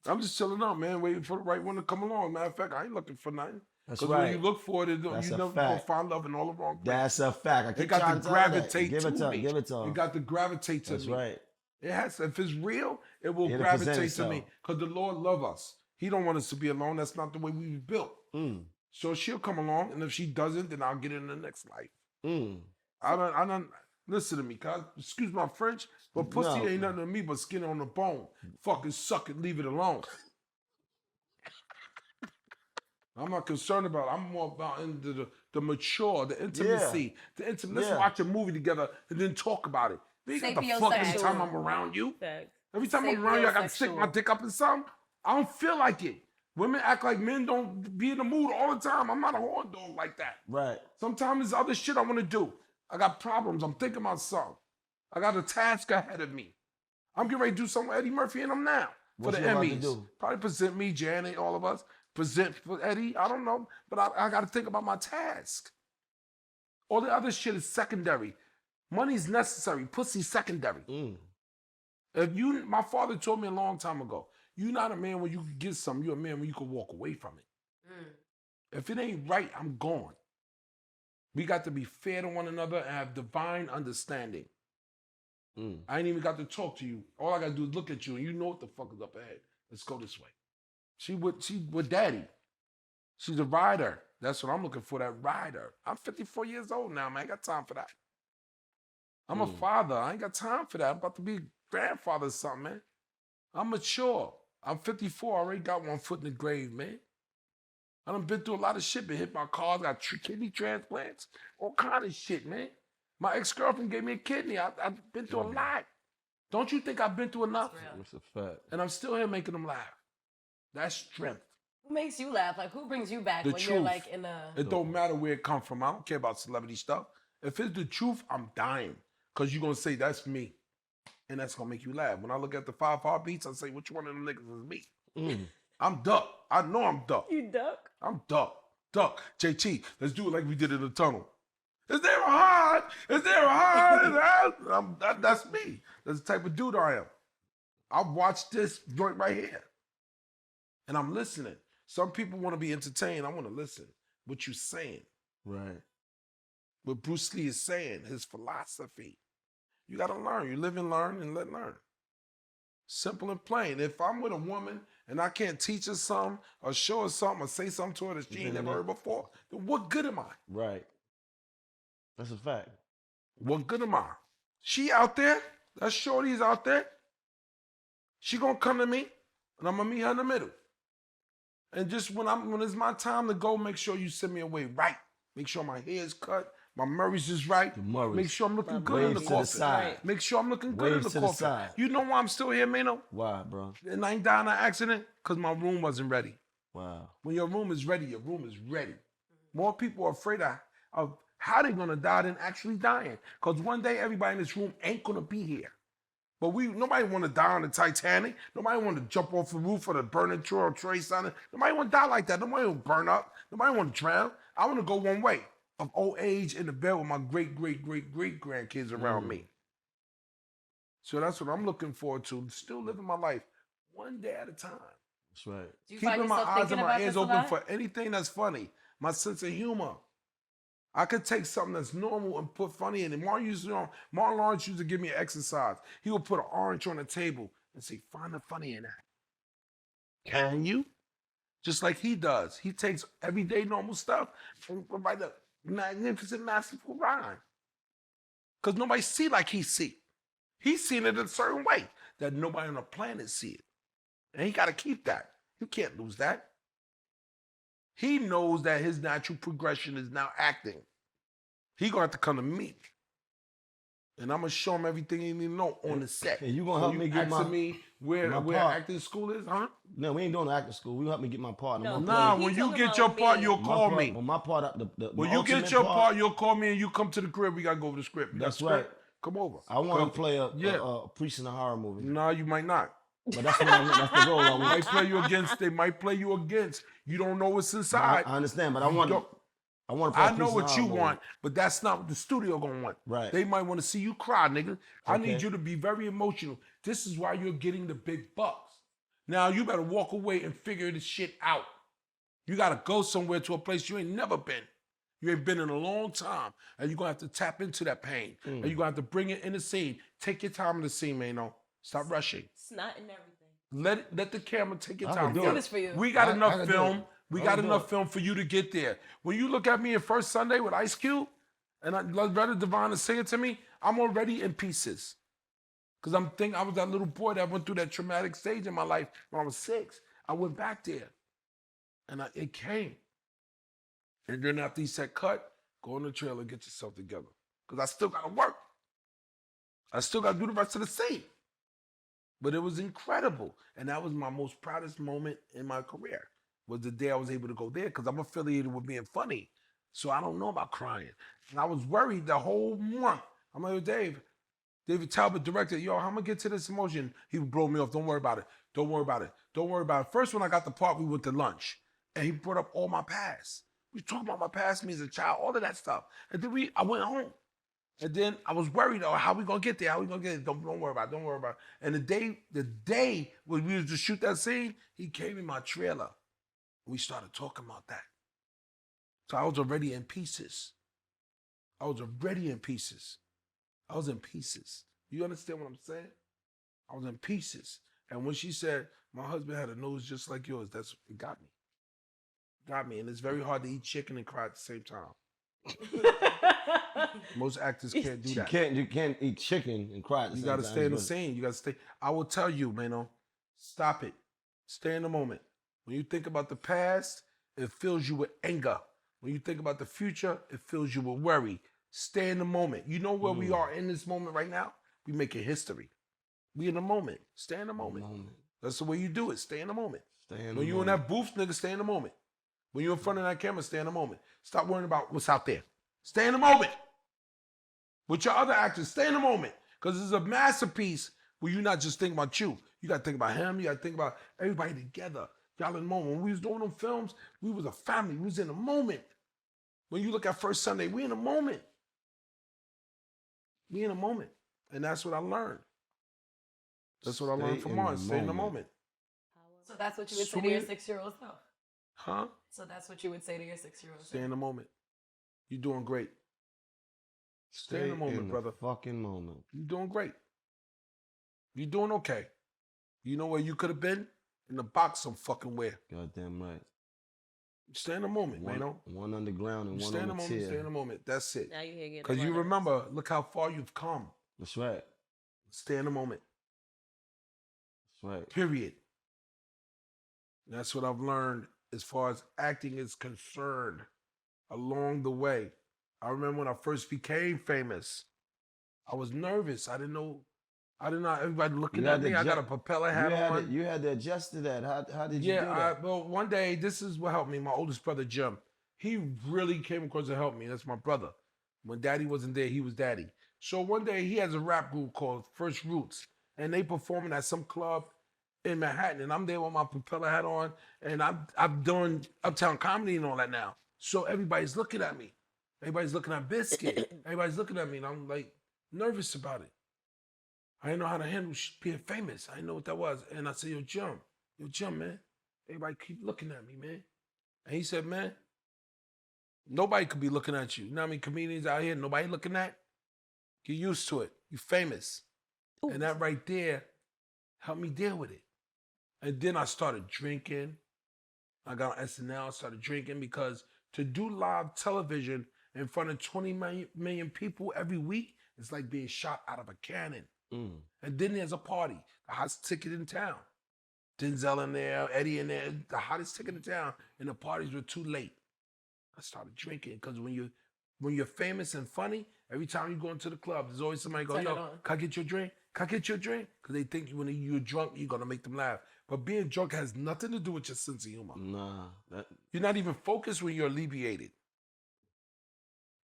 Speaker 3: I'm just chilling out, man, waiting for the right one to come along. Matter of fact, I ain't looking for nothing.
Speaker 1: That's
Speaker 3: Because
Speaker 1: right.
Speaker 3: when you look for it,
Speaker 1: That's
Speaker 3: you
Speaker 1: a
Speaker 3: never
Speaker 1: fact.
Speaker 3: gonna find love in all the wrong places.
Speaker 1: That's a fact. I
Speaker 3: It
Speaker 1: keep
Speaker 3: got
Speaker 1: trying
Speaker 3: to
Speaker 1: to tell her that.
Speaker 3: gravitate
Speaker 1: Give it
Speaker 3: to
Speaker 1: me.
Speaker 3: me.
Speaker 1: Give it to him.
Speaker 3: It got to gravitate to
Speaker 1: That's
Speaker 3: me.
Speaker 1: right.
Speaker 3: It has. If it's real, it will
Speaker 1: It'll present
Speaker 3: gravitate to
Speaker 1: itself.
Speaker 3: me. Because the Lord love us. He don't want us to be alone. That's not the way we were built. So she'll come along, and if she doesn't, then I'll get in the next life. I don't. Listen to me, cuz. Excuse my French, but pussy
Speaker 1: No.
Speaker 3: ain't nothing to me but skin on the bone. Fucking suck it, leave it alone. I'm not concerned about it. I'm more about the mature, the intimacy, the intimate. Let's watch a movie together and then talk about it. We got the fucking time I'm around you. Every time I'm around you, I got to stick my dick up in something. I don't feel like it. Women act like men don't be in the mood all the time. I'm not a horn dog like that.
Speaker 1: Right.
Speaker 3: Sometimes there's other shit I want to do. I got problems. I'm thinking about something. I got a task ahead of me. I'm getting ready to do something with Eddie Murphy and them now for
Speaker 1: What
Speaker 3: the
Speaker 1: you about to
Speaker 3: Emmys.
Speaker 1: do?
Speaker 3: Probably present me, Janet, all of us. Present for Eddie. I don't know. But I got to think about my task. All the other shit is secondary. Money's necessary. Pussy's secondary. My father told me a long time ago, you're not a man when you can get something. You're a man when you can walk away from it. If it ain't right, I'm gone. We got to be fair to one another and have divine understanding. I ain't even got to talk to you. All I got to do is look at you and you know what the fuck is up ahead. Let's go this way. She with daddy. She's a rider. That's what I'm looking for, that rider. I'm 54 years old now, man. I ain't got time for that. I'm a father. I ain't got time for that. I'm about to be a grandfather or something, man. I'm mature. I'm 54. I already got one foot in the grave, man. I done been through a lot of shit. Been hit by cars, got kidney transplants, all kind of shit, man. My ex-girlfriend gave me a kidney. I've been through a lot. Don't you think I've been through enough?
Speaker 1: That's a fact.
Speaker 3: And I'm still here making them laugh. That's strength.
Speaker 2: Who makes you laugh? Like, who brings you back
Speaker 3: The
Speaker 2: when
Speaker 3: truth.
Speaker 2: you're like in a...
Speaker 3: It don't matter where it comes from. I don't care about celebrity stuff. If it's the truth, I'm dying. Because you're going to say, that's me. And that's going to make you laugh. When I look at the 5 heartbeats, I say, which one of them niggas is me? I'm Duck. I know I'm Duck.
Speaker 4: You Duck?
Speaker 3: I'm Duck. Duck. JT, let's do it like we did in the tunnel. Is there a heart? Is there a heart? That's me. That's the type of dude I am. I've watched this joint right here. And I'm listening. Some people want to be entertained. I want to listen. What you saying.
Speaker 1: Right.
Speaker 3: What Bruce Lee is saying, his philosophy. You got to learn. You live and learn and let learn. Simple and plain. If I'm with a woman and I can't teach her something or show her something or say something to her that she ain't never heard before, then what good am I?
Speaker 1: Right. That's a fact.
Speaker 3: What good am I? She out there, that shorty's out there. She gonna come to me and I'm gonna meet her in the middle. And just when it's my time to go, make sure you send me away right. Make sure my hair is cut, my Murray's is right. Make sure I'm looking good in the coffin. Make sure I'm looking good in the coffin. You know why I'm still here, Maino?
Speaker 1: Why, bro?
Speaker 3: And I ain't dying in an accident? Because my room wasn't ready.
Speaker 1: Wow.
Speaker 3: When your room is ready, your room is ready. More people are afraid of how they're gonna die than actually dying. Because one day everybody in this room ain't gonna be here. But nobody want to die on the Titanic. Nobody want to jump off the roof of the burning Trey Songz. Nobody want to die like that. Nobody want to burn up. Nobody want to drown. I want to go one way, of old age in the bed with my great grandkids around me. So that's what I'm looking forward to. Still living my life one day at a time.
Speaker 1: That's right.
Speaker 3: Keeping my eyes and my ears open for anything that's funny. My sense of humor. I could take something that's normal and put funny in it. Martin Lawrence used to give me an exercise. He would put an orange on the table and say, find the funny in that. Can you? Just like he does. He takes everyday normal stuff and write a magnificent, masterful rhyme. Because nobody see like he see. He's seen it a certain way. that nobody on the planet see it. And he got to keep that. You can't lose that. He knows that his natural progression is now acting. He going to have to come to me. And I'm going to show him everything he need to know on the set.
Speaker 1: And you going to help me get
Speaker 3: me where acting school is, huh?
Speaker 1: No, we ain't doing acting school. We help me get my part.
Speaker 4: No,
Speaker 3: when you get your part, you'll call me.
Speaker 1: When my part,
Speaker 3: when you get your part, you'll call me and you come to the crib. We got to go over the script.
Speaker 1: That's right.
Speaker 3: Come over.
Speaker 1: I want to play a priest in a horror movie.
Speaker 3: No, you might not.
Speaker 1: But that's the role I want.
Speaker 3: They might play you against. You don't know what's inside.
Speaker 1: I understand, but I want to play
Speaker 3: I know what you want, but that's not what the studio gonna want.
Speaker 1: Right.
Speaker 3: They might want to see you cry, nigga. I need you to be very emotional. This is why you're getting the big bucks. Now you better walk away and figure this shit out. You gotta go somewhere to a place you ain't never been. You ain't been in a long time, and you're gonna have to tap into that pain, and you're gonna have to bring it in the scene. Take your time in the scene, Maino. Stop rushing.
Speaker 4: Snot and everything.
Speaker 3: Let the camera take your
Speaker 1: I
Speaker 3: time.
Speaker 1: can do this
Speaker 2: for you.
Speaker 3: We got enough
Speaker 1: can
Speaker 3: film. We got enough film for you to get there. When you look at me in First Sunday with Ice Cube, and Brother Divine is singing to me, I'm already in pieces. Because I was that little boy that went through that traumatic stage in my life when I was 6. I went back there, and it came. And then after he said, cut, go in the trailer and get yourself together. Because I still got to work. I still got to do the rest of the scene. But it was incredible. And that was my most proudest moment in my career, was the day I was able to go there, because I'm affiliated with being funny. So I don't know about crying. And I was worried the whole month. I'm like, David Talbot directed, how I'm going to get to this emotion? He would blow me off. Don't worry about it. Don't worry about it. Don't worry about it. First, when I got the part, we went to lunch. And he brought up all my past. We talked about my past, me as a child, all of that stuff. And then I went home. And then I was worried, how we gonna get there? How we gonna get it? Don't worry about it. Don't worry about it. And the day when we was to shoot that scene, he came in my trailer. We started talking about that. So I was already in pieces. I was in pieces. You understand what I'm saying? I was in pieces. And when she said, my husband had a nose just like yours, it got me. Got me. And it's very hard to eat chicken and cry at the same time. Most actors can't do that.
Speaker 1: You can't eat chicken and cry at the same time.
Speaker 3: You got to stay in the scene. You got to stay. I will tell you, Maino, stop it. Stay in the moment. When you think about the past, it fills you with anger. When you think about the future, it fills you with worry. Stay in the moment. You know where we are in this moment right now? We making history. We in the moment. Stay in the moment. That's the way you do it. Stay in the moment. When you in that booth, nigga, stay in the moment. When you're in front of that camera, stay in the moment. Stop worrying about what's out there. Stay in the moment. With your other actors, stay in the moment. Because it's a masterpiece where you're not just thinking about you. You got to think about him. You got to think about everybody together. Y'all in the moment. When we was doing them films, we was a family. We was in the moment. When you look at First Sunday, we in the moment. We in a moment. And that's what I learned. That's what I learned from Mars. Stay in the moment.
Speaker 2: So that's what you would say to your 6-year-old self?
Speaker 3: Huh?
Speaker 2: So that's what you would say to your 6-year-old self?
Speaker 3: Stay in the moment. You're doing great. Stay in the moment, brother.
Speaker 1: Fucking moment.
Speaker 3: You're doing great. You're doing okay. You know where you could have been? In the box some fucking where.
Speaker 1: Goddamn right.
Speaker 3: Stay in the moment, Maino.
Speaker 1: One underground and one
Speaker 3: stay in
Speaker 1: on
Speaker 3: the
Speaker 1: the
Speaker 3: moment.
Speaker 1: tier.
Speaker 3: Stay in the moment. That's it.
Speaker 4: Now you hear
Speaker 3: Because you remember, look how far you've come.
Speaker 1: That's right.
Speaker 3: Stay in the moment.
Speaker 1: That's right.
Speaker 3: Period. That's what I've learned as far as acting is concerned along the way. I remember when I first became famous, I was nervous. I didn't know everybody looking at me. I got a propeller hat on.
Speaker 1: You had to adjust to that. How did you do that?
Speaker 3: Well, one day, this is what helped me. My oldest brother, Jim, he really came across to help me. That's my brother. When daddy wasn't there, he was daddy. So one day, he has a rap group called First Roots, and they performing at some club in Manhattan, and I'm there with my propeller hat on, and I'm doing Uptown Comedy and all that now. So everybody's looking at me. Everybody's looking at Biscuit. Everybody's looking at me, and I'm like nervous about it. I didn't know how to handle being famous. I didn't know what that was. And I said, yo, Jim, man. Everybody keep looking at me, man. And he said, man, nobody could be looking at you. You know how many comedians out here, nobody looking at? Get used to it. You're famous. Ooh. And that right there helped me deal with it. And then I started drinking. I got on SNL, started drinking, because to do live television in front of 20 million people every week is like being shot out of a cannon. And then there's a party, the hottest ticket in town. Denzel in there, Eddie in there, the hottest ticket in town, and the parties were too late. I started drinking because when you're famous and funny, every time you go into the club, there's always somebody go, yo, can I get your drink? Can I get your drink? Because they think when you're drunk, you're gonna make them laugh. But being drunk has nothing to do with your sense of humor.
Speaker 1: Nah.
Speaker 3: You're not even focused when you're alleviated.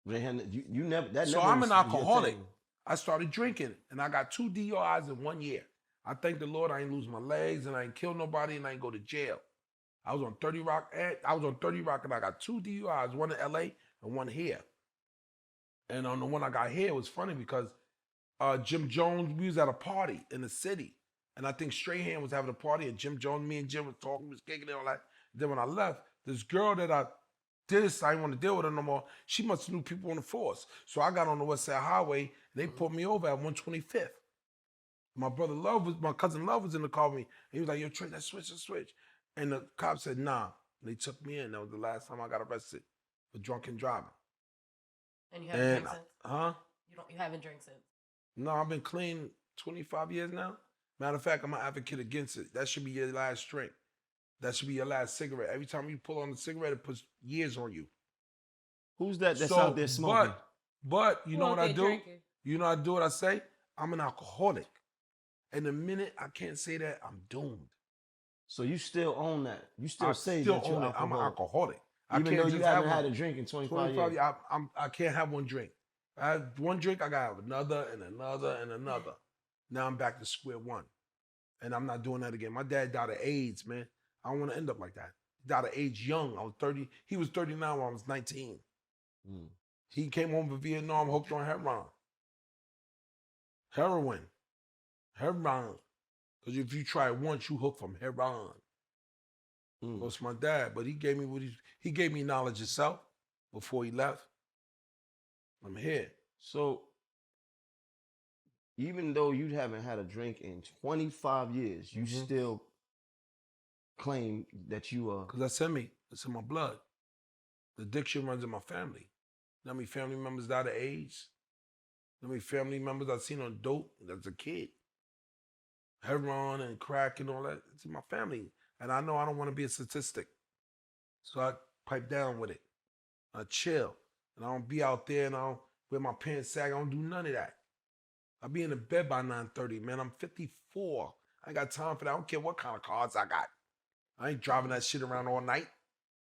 Speaker 1: You never.
Speaker 3: So I'm an alcoholic. I started drinking, and I got 2 DUIs in 1 year. I thank the Lord I ain't lose my legs, and I ain't kill nobody, and I ain't go to jail. I was on 30 Rock, and I got 2 DUIs, one in LA and one here. And on the one I got here, it was funny because Jim Jones, we was at a party in the city. And I think Strahan was having a party, and Jim Jones, me and Jim was talking, was kicking it, all that. Then when I left, this girl that I didn't want to deal with her no more, she must have knew people on the force. So I got on the West Side Highway, and they pulled me over at 125th. My cousin Love was in the car with me. He was like, yo, Trey, let's switch. And the cop said, nah. And they took me in. That was the last time I got arrested for drunken driving.
Speaker 2: And you haven't drank since?
Speaker 3: Huh?
Speaker 2: You haven't drank since?
Speaker 3: No, I've been clean 25 years now. Matter of fact, I'm an advocate against it. That should be your last drink. That should be your last cigarette. Every time you pull on the cigarette, it puts years on you.
Speaker 1: Who's that's out there smoking?
Speaker 3: But you know what I do?
Speaker 4: Drinking.
Speaker 3: You know I do what I say? I'm an alcoholic. And the minute I can't say that, I'm doomed.
Speaker 1: So you still own that? You still say
Speaker 3: still
Speaker 1: that you're
Speaker 3: own it. I'm an alcoholic.
Speaker 1: Even though you haven't had a drink in 25 years?
Speaker 3: I can't have one drink. I have one drink, I gotta have another and another and another. Now I'm back to square one. And I'm not doing that again. My dad died of AIDS, man. I don't want to end up like that. He died of AIDS young. I was 30. He was 39 when I was 19. He came home from Vietnam hooked on heroin. Heroin. Because if you try it once, you hook from heroin. That's my dad. But he gave me knowledge himself before he left. I'm here.
Speaker 1: So even though you haven't had a drink in 25 years, you still claim that you are...
Speaker 3: Because that's in me. It's in my blood. The addiction runs in my family. You know how many family members died of AIDS? You know how many family members I've seen on dope as a kid? Heroin and crack and all that. It's in my family. And I know I don't want to be a statistic. So I pipe down with it. I chill. And I don't be out there and I don't wear my pants sag. I don't do none of that. I'll be in the bed by 9:30, man. I'm 54. I ain't got time for that. I don't care what kind of cars I got. I ain't driving that shit around all night.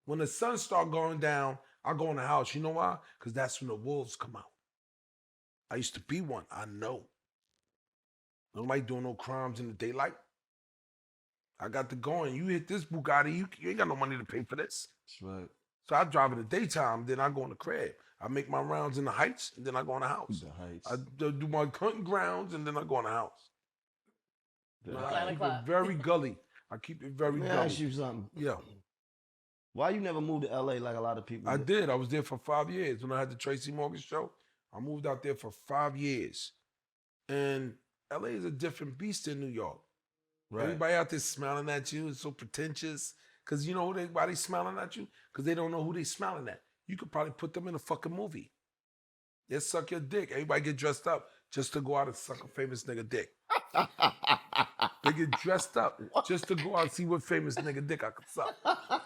Speaker 3: When the sun start going down, I go in the house. You know why? Because that's when the wolves come out. I used to be one. I know. Nobody doing no crimes in the daylight. I got to go and you hit this Bugatti, you ain't got no money to pay for this.
Speaker 1: That's right.
Speaker 3: So I drive in the daytime, then I go in the crib. I make my rounds in the Heights, and then I go in the house. I do my hunting grounds, and then I go in the house. I keep it very gully. I keep it very gully.
Speaker 1: Let me ask you something.
Speaker 3: Yeah.
Speaker 1: Why you never moved to LA like a lot of people
Speaker 3: I did. I was there for 5 years. When I had the Tracy Morgan show, I moved out there for 5 years. And LA is a different beast than New York. Right. Everybody out there smiling at you. It's so pretentious. Because you know why they smiling at you? Because they don't know who they smiling at. You could probably put them in a fucking movie. They suck your dick. Everybody get dressed up just to go out and suck a famous nigga dick. They get dressed up just to go out and see what famous nigga dick I could suck.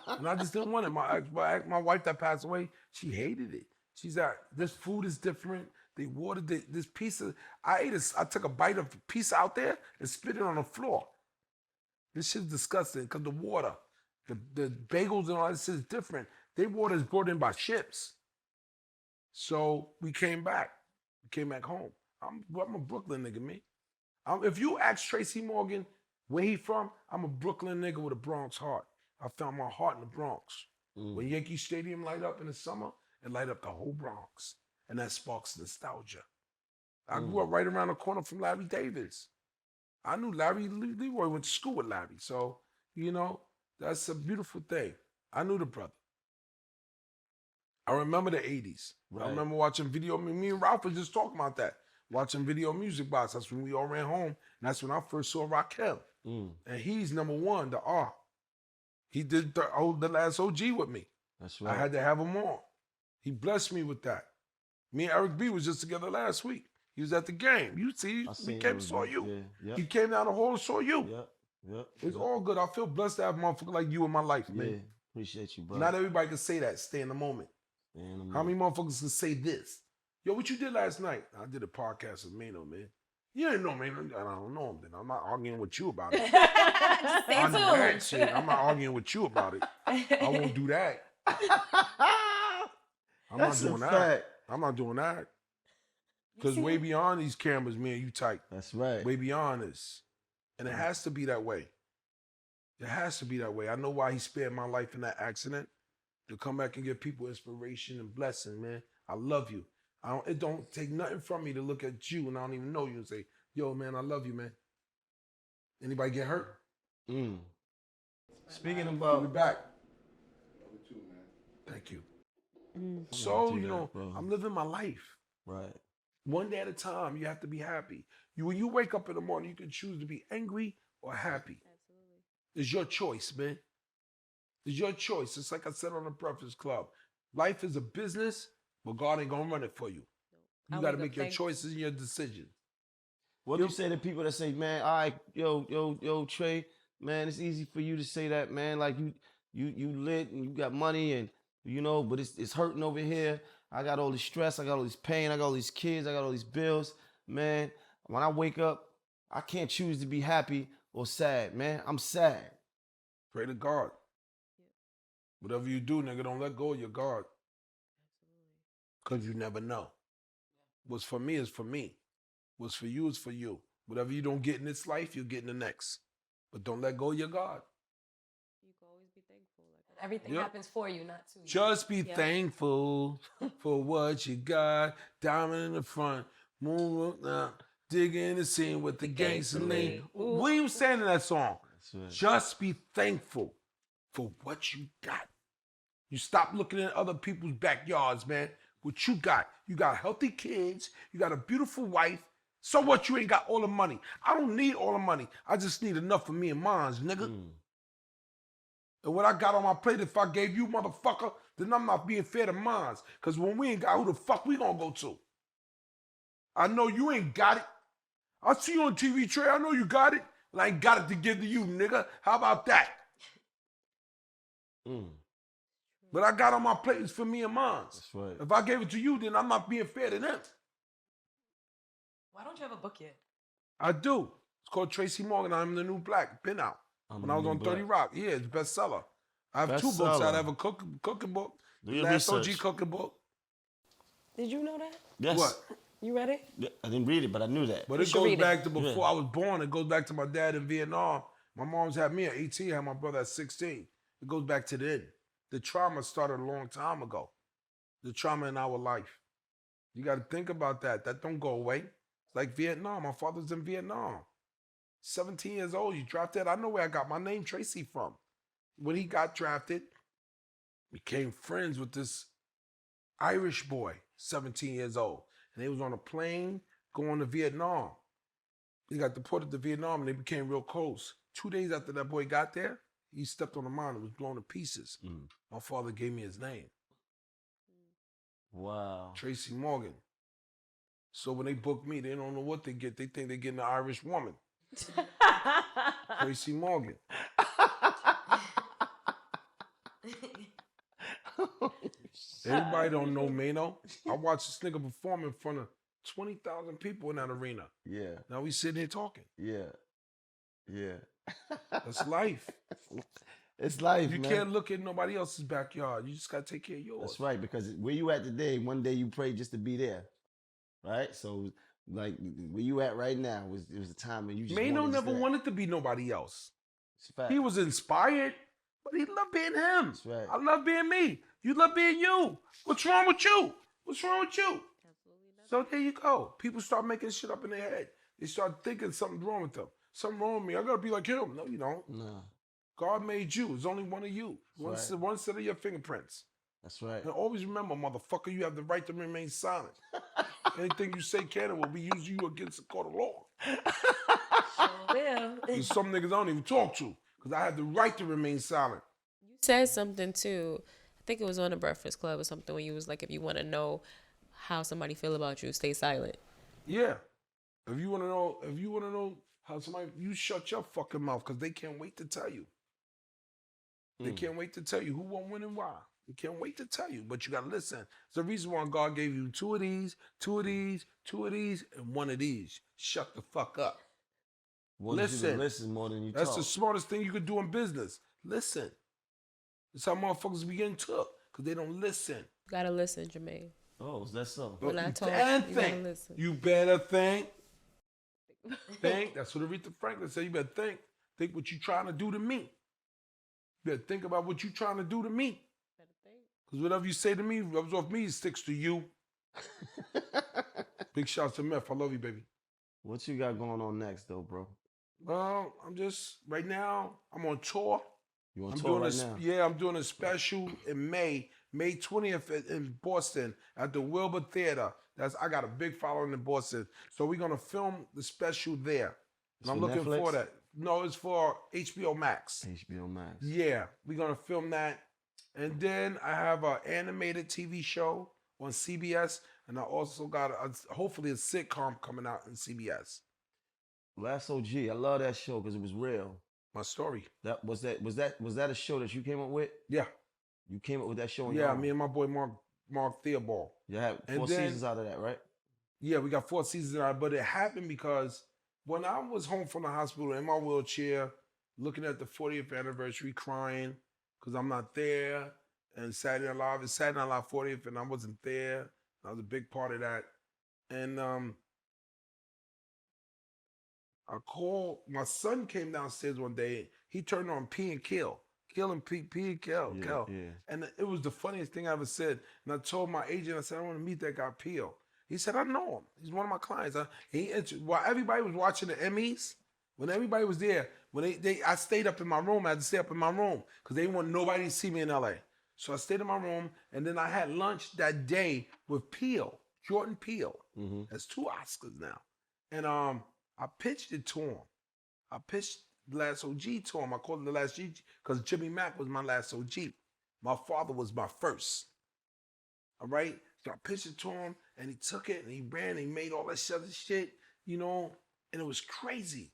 Speaker 3: And I just didn't want it. My wife that passed away, she hated it. She's like, this food is different. They watered this pizza. I took a bite of pizza out there and spit it on the floor. This shit's disgusting because the water, the bagels and all that shit is different. Their water is brought in by ships. So we came back. We came back home. I'm a Brooklyn nigga, man. If you ask Tracy Morgan where he from, I'm a Brooklyn nigga with a Bronx heart. I found my heart in the Bronx. When Yankee Stadium light up in the summer, it light up the whole Bronx. And that sparks nostalgia. I grew up right around the corner from Larry Davis. I knew Larry. Leroy went to school with Larry. So, you know, that's a beautiful thing. I knew the brother. I remember the 80s. Right. I remember watching video. Me and Ralph were just talking about that. Watching Video Music Box. That's when we all ran home. And that's when I first saw Raquel. And he's number one, the R. He did the last OG with me.
Speaker 1: That's right.
Speaker 3: I had to have him on. He blessed me with that. Me and Eric B was just together last week. He was at the game. You see, he came and saw you. He came down the hall and saw you. It's all good. I feel blessed to have a motherfucker like you in my life, man.
Speaker 1: Yeah, appreciate you, bro.
Speaker 3: Not everybody can say that. Stay in the moment. How many motherfuckers can say this? Yo, what you did last night? I did a podcast with Maino, man. You didn't know Maino. I don't know him then. I'm not arguing with you about it.
Speaker 2: Stay tuned.
Speaker 3: That shit. I'm not arguing with you about it. I won't do that. I'm not doing that. I'm not doing that. Because way beyond these cameras, me and you tight.
Speaker 1: That's right.
Speaker 3: Way beyond this. And it has to be that way. It has to be that way. I know why he spared my life in that accident. To come back and give people inspiration and blessing, man. I love you. It don't take nothing from me to look at you and I don't even know you and say, yo, man, I love you, man. Anybody get hurt?
Speaker 1: Speaking about...
Speaker 3: We'll be back. Love you too, man. Thank you. So, you know, I'm living my life.
Speaker 1: Right.
Speaker 3: One day at a time, you have to be happy. When you wake up in the morning, you can choose to be angry or happy.
Speaker 4: Absolutely.
Speaker 3: It's your choice, man. It's your choice. It's like I said on the Breakfast Club. Life is a business, but God ain't gonna run it for you. You got to make your choices and your decisions.
Speaker 1: What do you say to people that say, man, all right, yo, Trey, man, it's easy for you to say that, man. Like you lit and you got money and you know, but it's hurting over here. I got all this stress, I got all this pain, I got all these kids, I got all these bills. Man, when I wake up, I can't choose to be happy or sad, man. I'm sad.
Speaker 3: Pray to God. Whatever you do, nigga, don't let go of your God. Because you never know. What's for me is for me. What's for you is for you. Whatever you don't get in this life, you'll get in the next. But don't let go of your God.
Speaker 4: You can always be thankful.
Speaker 2: Everything happens for you, not to you.
Speaker 3: Just be thankful for what you got. Diamond in the front, moon now, dig in the scene with the gangster lean. What are you saying in that song?
Speaker 1: Right.
Speaker 3: Just be thankful for what you got. You stop looking at other people's backyards, man. What you got healthy kids, you got a beautiful wife. So what, you ain't got all the money? I don't need all the money. I just need enough for me and mine, nigga. And what I got on my plate, if I gave you, motherfucker, then I'm not being fair to mine. Because when we ain't got, who the fuck we gonna go to? I know you ain't got it. I see you on TV, Trey. I know you got it. And I ain't got it to give to you, nigga. How about that? What I got on my plate is for me and mine.
Speaker 1: That's right.
Speaker 3: If I gave it to you, then I'm not being fair to them.
Speaker 2: Why don't you have a book yet?
Speaker 3: I do. It's called Tracy Morgan. I'm the New Black. Been out. When I was on 30 Rock. Yeah, it's a bestseller. I have two books. I have a cooking book. The last OG cooking book.
Speaker 2: Did you know that?
Speaker 1: Yes.
Speaker 3: What?
Speaker 2: You read it?
Speaker 1: Yeah, I didn't read it, but I knew that.
Speaker 3: But it goes back to before I was born. It goes back to my dad in Vietnam. My mom's had me at 18, had my brother at 16. It goes back to then. The trauma started a long time ago. The trauma in our life. You got to think about that. That don't go away. Like Vietnam. My father's in Vietnam. 17 years old. You drafted. I know where I got my name Tracy from. When he got drafted, became friends with this Irish boy, 17 years old. And they was on a plane going to Vietnam. He got deported to Vietnam and they became real close. 2 days after that boy got there, he stepped on a mine and was blown to pieces. My father gave me his name.
Speaker 1: Wow.
Speaker 3: Tracy Morgan. So when they book me, they don't know what they get. They think they're getting an Irish woman. Tracy Morgan. Everybody don't know Maino. I watched this nigga perform in front of 20,000 people in that arena.
Speaker 1: Yeah.
Speaker 3: Now we sitting here talking.
Speaker 1: Yeah.
Speaker 3: That's life.
Speaker 1: It's life,
Speaker 3: You
Speaker 1: man.
Speaker 3: can't look at nobody else's backyard. You just got to take care of yours.
Speaker 1: That's right, because where you at today, one day you prayed just to be there, right? So, like, where you at right now, it was a time when you just
Speaker 3: Maino never wanted to be nobody else. He was inspired, but he loved being him.
Speaker 1: That's right.
Speaker 3: I love being me. You love being you. What's wrong with you? What's wrong with you? So there you go. People start making shit up in their head. They start thinking something's wrong with them. Something wrong with me. I got to be like him. No, you don't.
Speaker 1: No.
Speaker 3: God made you. There's only one of you. One set of your fingerprints.
Speaker 1: That's right.
Speaker 3: And always remember, motherfucker, you have the right to remain silent. Anything you say can will be used you against the court of law.
Speaker 2: Sure will.
Speaker 3: There's some niggas I don't even talk to because I have the right to remain silent.
Speaker 4: You said something too. I think it was on the Breakfast Club or something when you was like, if you want to know how somebody feel about you, stay silent.
Speaker 3: Yeah. If you want to know how somebody, you shut your fucking mouth because they can't wait to tell you. They can't wait to tell you who won't win and why. They can't wait to tell you, but you got to listen. It's the reason why God gave you 2 of these, 2 of these, 2 of these, and 1 of these. Shut the fuck up. Listen.
Speaker 1: Listen more than you
Speaker 3: That's
Speaker 1: talk.
Speaker 3: the smartest thing you could do in business. Listen. That's how motherfuckers be getting took, because they don't listen.
Speaker 4: You gotta listen, Jermaine.
Speaker 1: Oh, is that so?
Speaker 4: When I talk,
Speaker 3: and
Speaker 4: you
Speaker 3: think.
Speaker 4: gotta listen.
Speaker 3: You better think. Think. That's what Aretha Franklin said. You better think. Think what you trying to do to me. You better think about what you trying to do to me. Because whatever you say to me, rubs off me, it sticks to you. Big shouts to Meth. I love you, baby.
Speaker 1: What you got going on next, though, bro?
Speaker 3: Well, right now, I'm on tour.
Speaker 1: You on tour right now?
Speaker 3: Yeah, I'm doing a special in May 20th in Boston at the Wilbur Theater. I got a big following in Boston. So we're going to film the special there. And I'm looking
Speaker 1: Netflix?
Speaker 3: for that. No, it's for HBO Max.
Speaker 1: HBO Max.
Speaker 3: Yeah, we're going to film that. And then I have an animated TV show on CBS. And I also got hopefully a sitcom coming out in CBS.
Speaker 1: Last OG, I love that show because it was real.
Speaker 3: My story.
Speaker 1: Was that a show that you came up with?
Speaker 3: Yeah.
Speaker 1: You came up with that show on
Speaker 3: Yeah,
Speaker 1: your own?
Speaker 3: me and my boy Mark Theobald.
Speaker 1: You had 4 seasons out of that, right?
Speaker 3: Yeah, we got 4 seasons out, but it happened because when I was home from the hospital in my wheelchair, looking at the 40th anniversary, crying because I'm not there, and Saturday Night Live 40th, and I wasn't there. I was a big part of that. And I called, my son came downstairs one day, he turned on P and Kill. Kill and P and Kill.
Speaker 1: Yeah.
Speaker 3: And it was the funniest thing I ever said. And I told my agent, I said, I want to meet that guy, Peel. He said, I know him. He's one of my clients. While everybody was watching the Emmys, when everybody was there, I stayed up in my room. I had to stay up in my room because they didn't want nobody to see me in LA. So I stayed in my room, and then I had lunch that day with Peel, Jordan Peele.
Speaker 1: Mm-hmm.
Speaker 3: That's 2 Oscars now. And I pitched it to him. I pitched the Last OG to him. I called it the Last OG because Jimmy Mack was my last OG. My father was my first. All right? So I pitched it to him, and he took it, and he ran, and he made all that other shit, and it was crazy.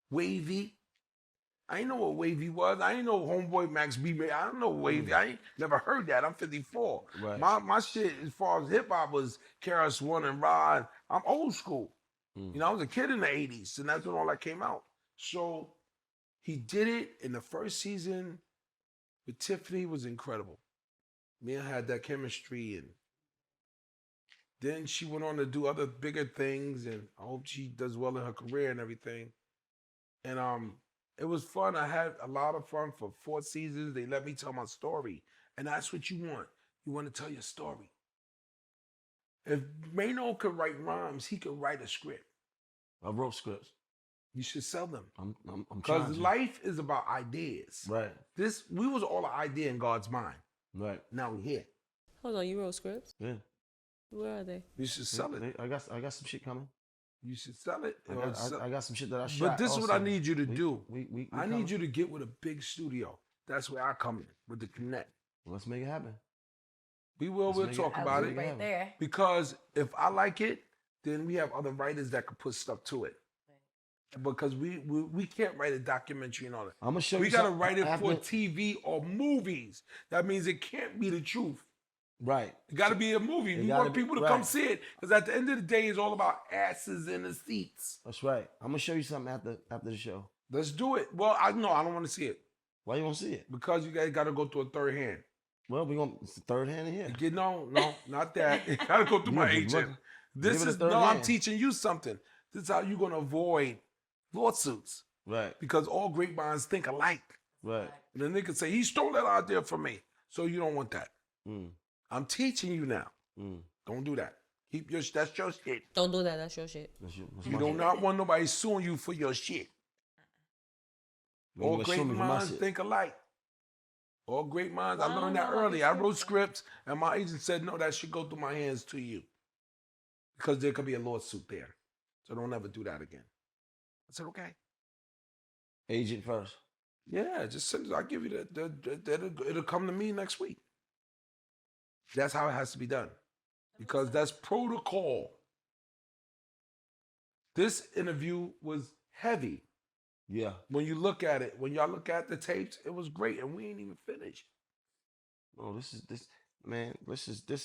Speaker 3: Wavy. I didn't know what Wavy was. I didn't know Homeboy Max B. I don't know Wavy. I ain't never heard that. I'm 54.
Speaker 1: Right.
Speaker 3: My shit, as far as hip-hop, was KRS-One and Rod. I'm old school. I was a kid in the 80s, and that's when all that came out. So he did it in the first season with Tiffany. Was incredible. Me and her had that chemistry, and then she went on to do other bigger things, and I hope she does well in her career and everything. And it was fun. I had a lot of fun for 4 seasons. They let me tell my story, and that's what you want. You want to tell your story. If Maino could write rhymes, he could write a script.
Speaker 1: I wrote scripts.
Speaker 3: You should sell them.
Speaker 1: I'm
Speaker 3: Because life is about ideas.
Speaker 1: Right.
Speaker 3: We was all an idea in God's mind.
Speaker 1: Right.
Speaker 3: Now we're here.
Speaker 4: Hold on, you wrote scripts?
Speaker 1: Yeah.
Speaker 4: Where are they?
Speaker 3: You should sell it.
Speaker 1: I got some shit coming.
Speaker 3: You should sell it.
Speaker 1: I got some shit that I shot.
Speaker 3: But this is what I need you to do. I
Speaker 1: coming.
Speaker 3: need you to get with a big studio. That's where I come in, with the connect.
Speaker 1: Let's make it happen.
Speaker 3: We'll talk about it.
Speaker 2: Right there.
Speaker 3: Because if I like it, then we have other writers that could put stuff to it. Because we can't write a documentary and all that.
Speaker 1: I'm gonna show you.
Speaker 3: We gotta write it for TV or movies. That means it can't be the truth.
Speaker 1: Right.
Speaker 3: It gotta be a movie. We want people to come see it. Because at the end of the day, it's all about asses in the seats.
Speaker 1: That's right. I'm gonna show you something after the show.
Speaker 3: Let's do it. Well, I don't want to see it.
Speaker 1: Why you want to see it?
Speaker 3: Because you guys gotta go through a third hand.
Speaker 1: Well, it's the third hand in here.
Speaker 3: No, not that. You gotta go through my agent. I'm teaching you something. This is how you're gonna avoid lawsuits.
Speaker 1: Right.
Speaker 3: Because all great minds think alike.
Speaker 1: Right.
Speaker 3: And then they could say, he stole that idea from me. So you don't want that.
Speaker 1: Mm.
Speaker 3: I'm teaching you now.
Speaker 1: Mm.
Speaker 3: Don't do that. That's your shit.
Speaker 4: Don't do that. That's your shit.
Speaker 3: You do not want nobody suing you for your shit. All great minds think alike. All great minds. I learned that early. I wrote scripts, and my agent said, no, that should go through my hands to you. Because there could be a lawsuit there. So don't ever do that again. I said, okay.
Speaker 1: Agent first.
Speaker 3: Yeah, just send it. I'll give you it'll come to me next week. That's how it has to be done. Because that's protocol. This interview was heavy.
Speaker 1: Yeah.
Speaker 3: When you look at it, when y'all look at the tapes, it was great, and we ain't even finished.
Speaker 1: Oh, this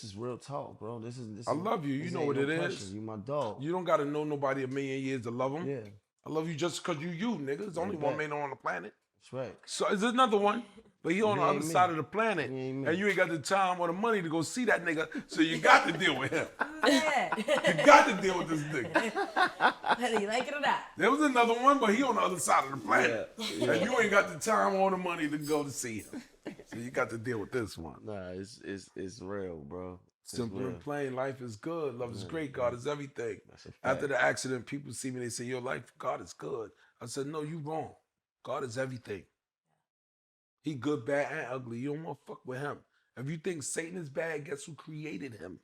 Speaker 1: is real talk, bro. This
Speaker 3: I love you. You know what it is.
Speaker 1: You my dog.
Speaker 3: You don't gotta know nobody a million years to love them.
Speaker 1: Yeah.
Speaker 3: I love you just because you, nigga. There's only one man on the planet.
Speaker 1: That's right.
Speaker 3: So is there another one? But he on the other side of the planet,
Speaker 1: and
Speaker 3: you ain't got the time or the money to go see that nigga, so you got to deal with him.
Speaker 2: Yeah.
Speaker 3: You got to deal with this nigga.
Speaker 2: Whether you like it or not.
Speaker 3: There was another one, but he on the other side of the planet.
Speaker 1: Yeah.
Speaker 3: And you ain't got the time or the money to go to see him. So you got to deal with this one.
Speaker 1: Nah, it's real, bro.
Speaker 3: Simple and plain. Life is good. Love is great. God is everything.
Speaker 1: That's a fact.
Speaker 3: After the accident, people see me, they say, your life, God is good. I said, no, you wrong. God is everything. He good, bad, and ugly. You don't want to fuck with him. If you think Satan is bad, guess who created him?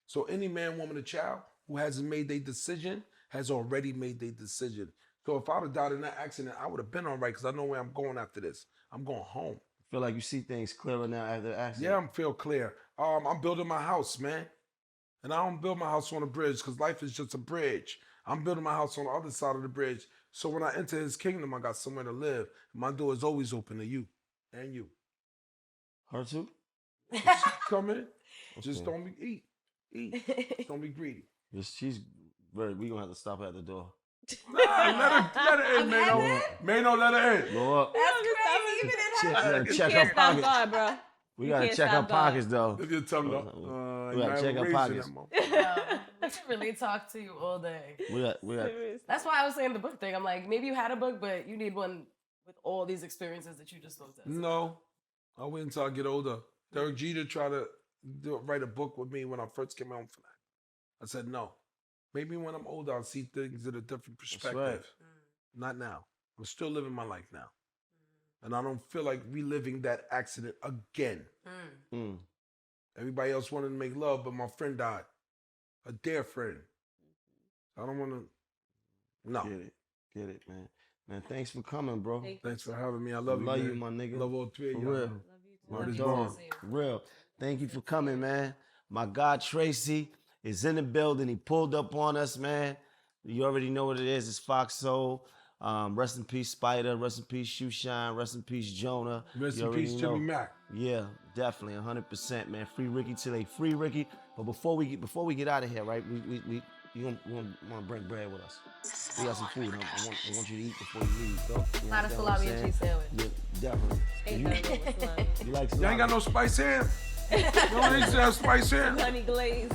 Speaker 3: So any man, woman, or child who hasn't made their decision has already made their decision. So if I would have died in that accident, I would have been all right because I know where I'm going after this. I'm going home.
Speaker 1: Feel like you see things clearer now after the accident?
Speaker 3: Yeah, I feel clear. I'm building my house, man. And I don't build my house on a bridge because life is just a bridge. I'm building my house on the other side of the bridge. So when I enter his kingdom, I got somewhere to live. My door is always open to you and you.
Speaker 1: Her too?
Speaker 3: Come in. Just don't be eat. Just don't be greedy.
Speaker 1: She's very. We gonna have to stop her at the door.
Speaker 3: Nah, let her in, Maino. Maino, let her in.
Speaker 1: Go up.
Speaker 2: That's crazy.
Speaker 1: Check her pockets.
Speaker 4: God, bro.
Speaker 1: We gotta check her pockets though.
Speaker 3: If you tell me,
Speaker 1: We gotta check her pockets.
Speaker 2: I can really talk to you all day.
Speaker 1: We got.
Speaker 2: That's why I was saying the book thing. I'm like, maybe you had a book, but you need one with all these experiences that you just looked at.
Speaker 3: No, I'll wait until I get older. Derek Jeter tried to write a book with me when I first came out for that. I said no. Maybe when I'm older, I'll see things in a different perspective.
Speaker 1: Right.
Speaker 3: Not now. I'm still living my life now. And I don't feel like reliving that accident again. Everybody else wanted to make love, but my friend died. A dear friend. I don't want to. No.
Speaker 1: Get it, man. Man, thanks for coming, bro.
Speaker 3: Thanks for having me. I love you,
Speaker 1: Love
Speaker 3: man.
Speaker 1: you, my nigga.
Speaker 3: Love all three of
Speaker 1: For
Speaker 3: y'all.
Speaker 1: real.
Speaker 2: Love you
Speaker 3: Word is
Speaker 2: too.
Speaker 3: born.
Speaker 1: For real. Thank you for coming, man. My guy Tracy is in the building. He pulled up on us, man. You already know what it is. It's Fox Soul. Rest in peace, Spider. Rest in peace, Shoe Shine. Rest in peace, Jonah.
Speaker 3: Rest
Speaker 1: You
Speaker 3: in peace,
Speaker 1: already
Speaker 3: Jimmy
Speaker 1: know.
Speaker 3: Mack.
Speaker 1: Yeah, definitely, 100%, man. Free Ricky till they free Ricky. But before we get out of here, right? We want to bring bread with us. We got some food. I want you to eat before you leave, though. You
Speaker 2: Not a
Speaker 1: understand what
Speaker 2: salami
Speaker 1: I'm
Speaker 2: and
Speaker 1: saying?
Speaker 2: cheese sandwich.
Speaker 1: Yeah, definitely.
Speaker 4: Ain't nothing wrong with salami.
Speaker 1: You like
Speaker 3: Y'all
Speaker 1: salami?
Speaker 3: ain't got no spice here? You don't need to have spice here?
Speaker 4: Honey glaze.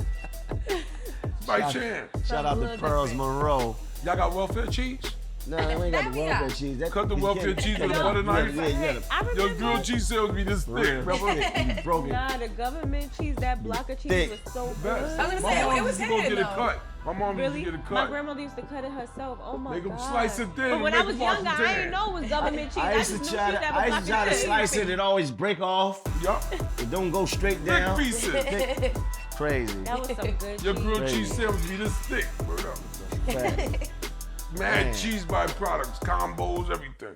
Speaker 3: Spice here.
Speaker 1: Shout out to
Speaker 2: Little
Speaker 1: Pearls
Speaker 2: different.
Speaker 1: Monroe.
Speaker 3: Y'all got welfare cheese?
Speaker 1: No, we ain't got
Speaker 2: That
Speaker 1: the
Speaker 2: we
Speaker 1: welfare
Speaker 2: got.
Speaker 1: cheese.
Speaker 3: Cut the
Speaker 1: you
Speaker 3: welfare
Speaker 1: can't-
Speaker 3: cheese with a
Speaker 1: yeah,
Speaker 3: butter
Speaker 1: yeah,
Speaker 3: knife.
Speaker 1: Yeah, yeah.
Speaker 4: I
Speaker 3: Your
Speaker 4: remember.
Speaker 3: grilled cheese sandwich be this thick, brother.
Speaker 1: You broken.
Speaker 4: Nah, the government cheese, that block of cheese
Speaker 1: Thick.
Speaker 4: was so
Speaker 3: Best.
Speaker 4: good.
Speaker 2: I was gonna
Speaker 3: My
Speaker 2: say,
Speaker 3: mom
Speaker 2: it was
Speaker 3: used to go
Speaker 2: good,
Speaker 3: get it
Speaker 2: though.
Speaker 3: cut. My mom used
Speaker 4: Really?
Speaker 3: to get it
Speaker 4: My
Speaker 3: cut.
Speaker 4: grandmother used to cut it herself. Oh my
Speaker 3: Make them
Speaker 4: God.
Speaker 3: slice it thin.
Speaker 4: But when
Speaker 3: make
Speaker 4: I was
Speaker 3: them
Speaker 4: younger,
Speaker 3: wash
Speaker 4: I
Speaker 3: it
Speaker 4: didn't know it was government cheese.
Speaker 1: I used
Speaker 4: just
Speaker 1: to
Speaker 4: knew
Speaker 1: try
Speaker 4: cheese
Speaker 1: to,
Speaker 4: that
Speaker 1: I
Speaker 4: was
Speaker 1: used to
Speaker 4: block
Speaker 1: try
Speaker 4: of
Speaker 1: to
Speaker 4: cheese.
Speaker 1: slice it. It always break off.
Speaker 3: Yup.
Speaker 1: It don't go straight
Speaker 3: Thick
Speaker 1: down.
Speaker 3: pieces.
Speaker 1: Crazy.
Speaker 4: That was some good
Speaker 3: Your
Speaker 4: cheese.
Speaker 3: grilled
Speaker 1: Crazy.
Speaker 3: cheese sandwich be this thick. Word up.
Speaker 1: Fact.
Speaker 3: Mad
Speaker 1: Man.
Speaker 3: cheese byproducts, combos, everything.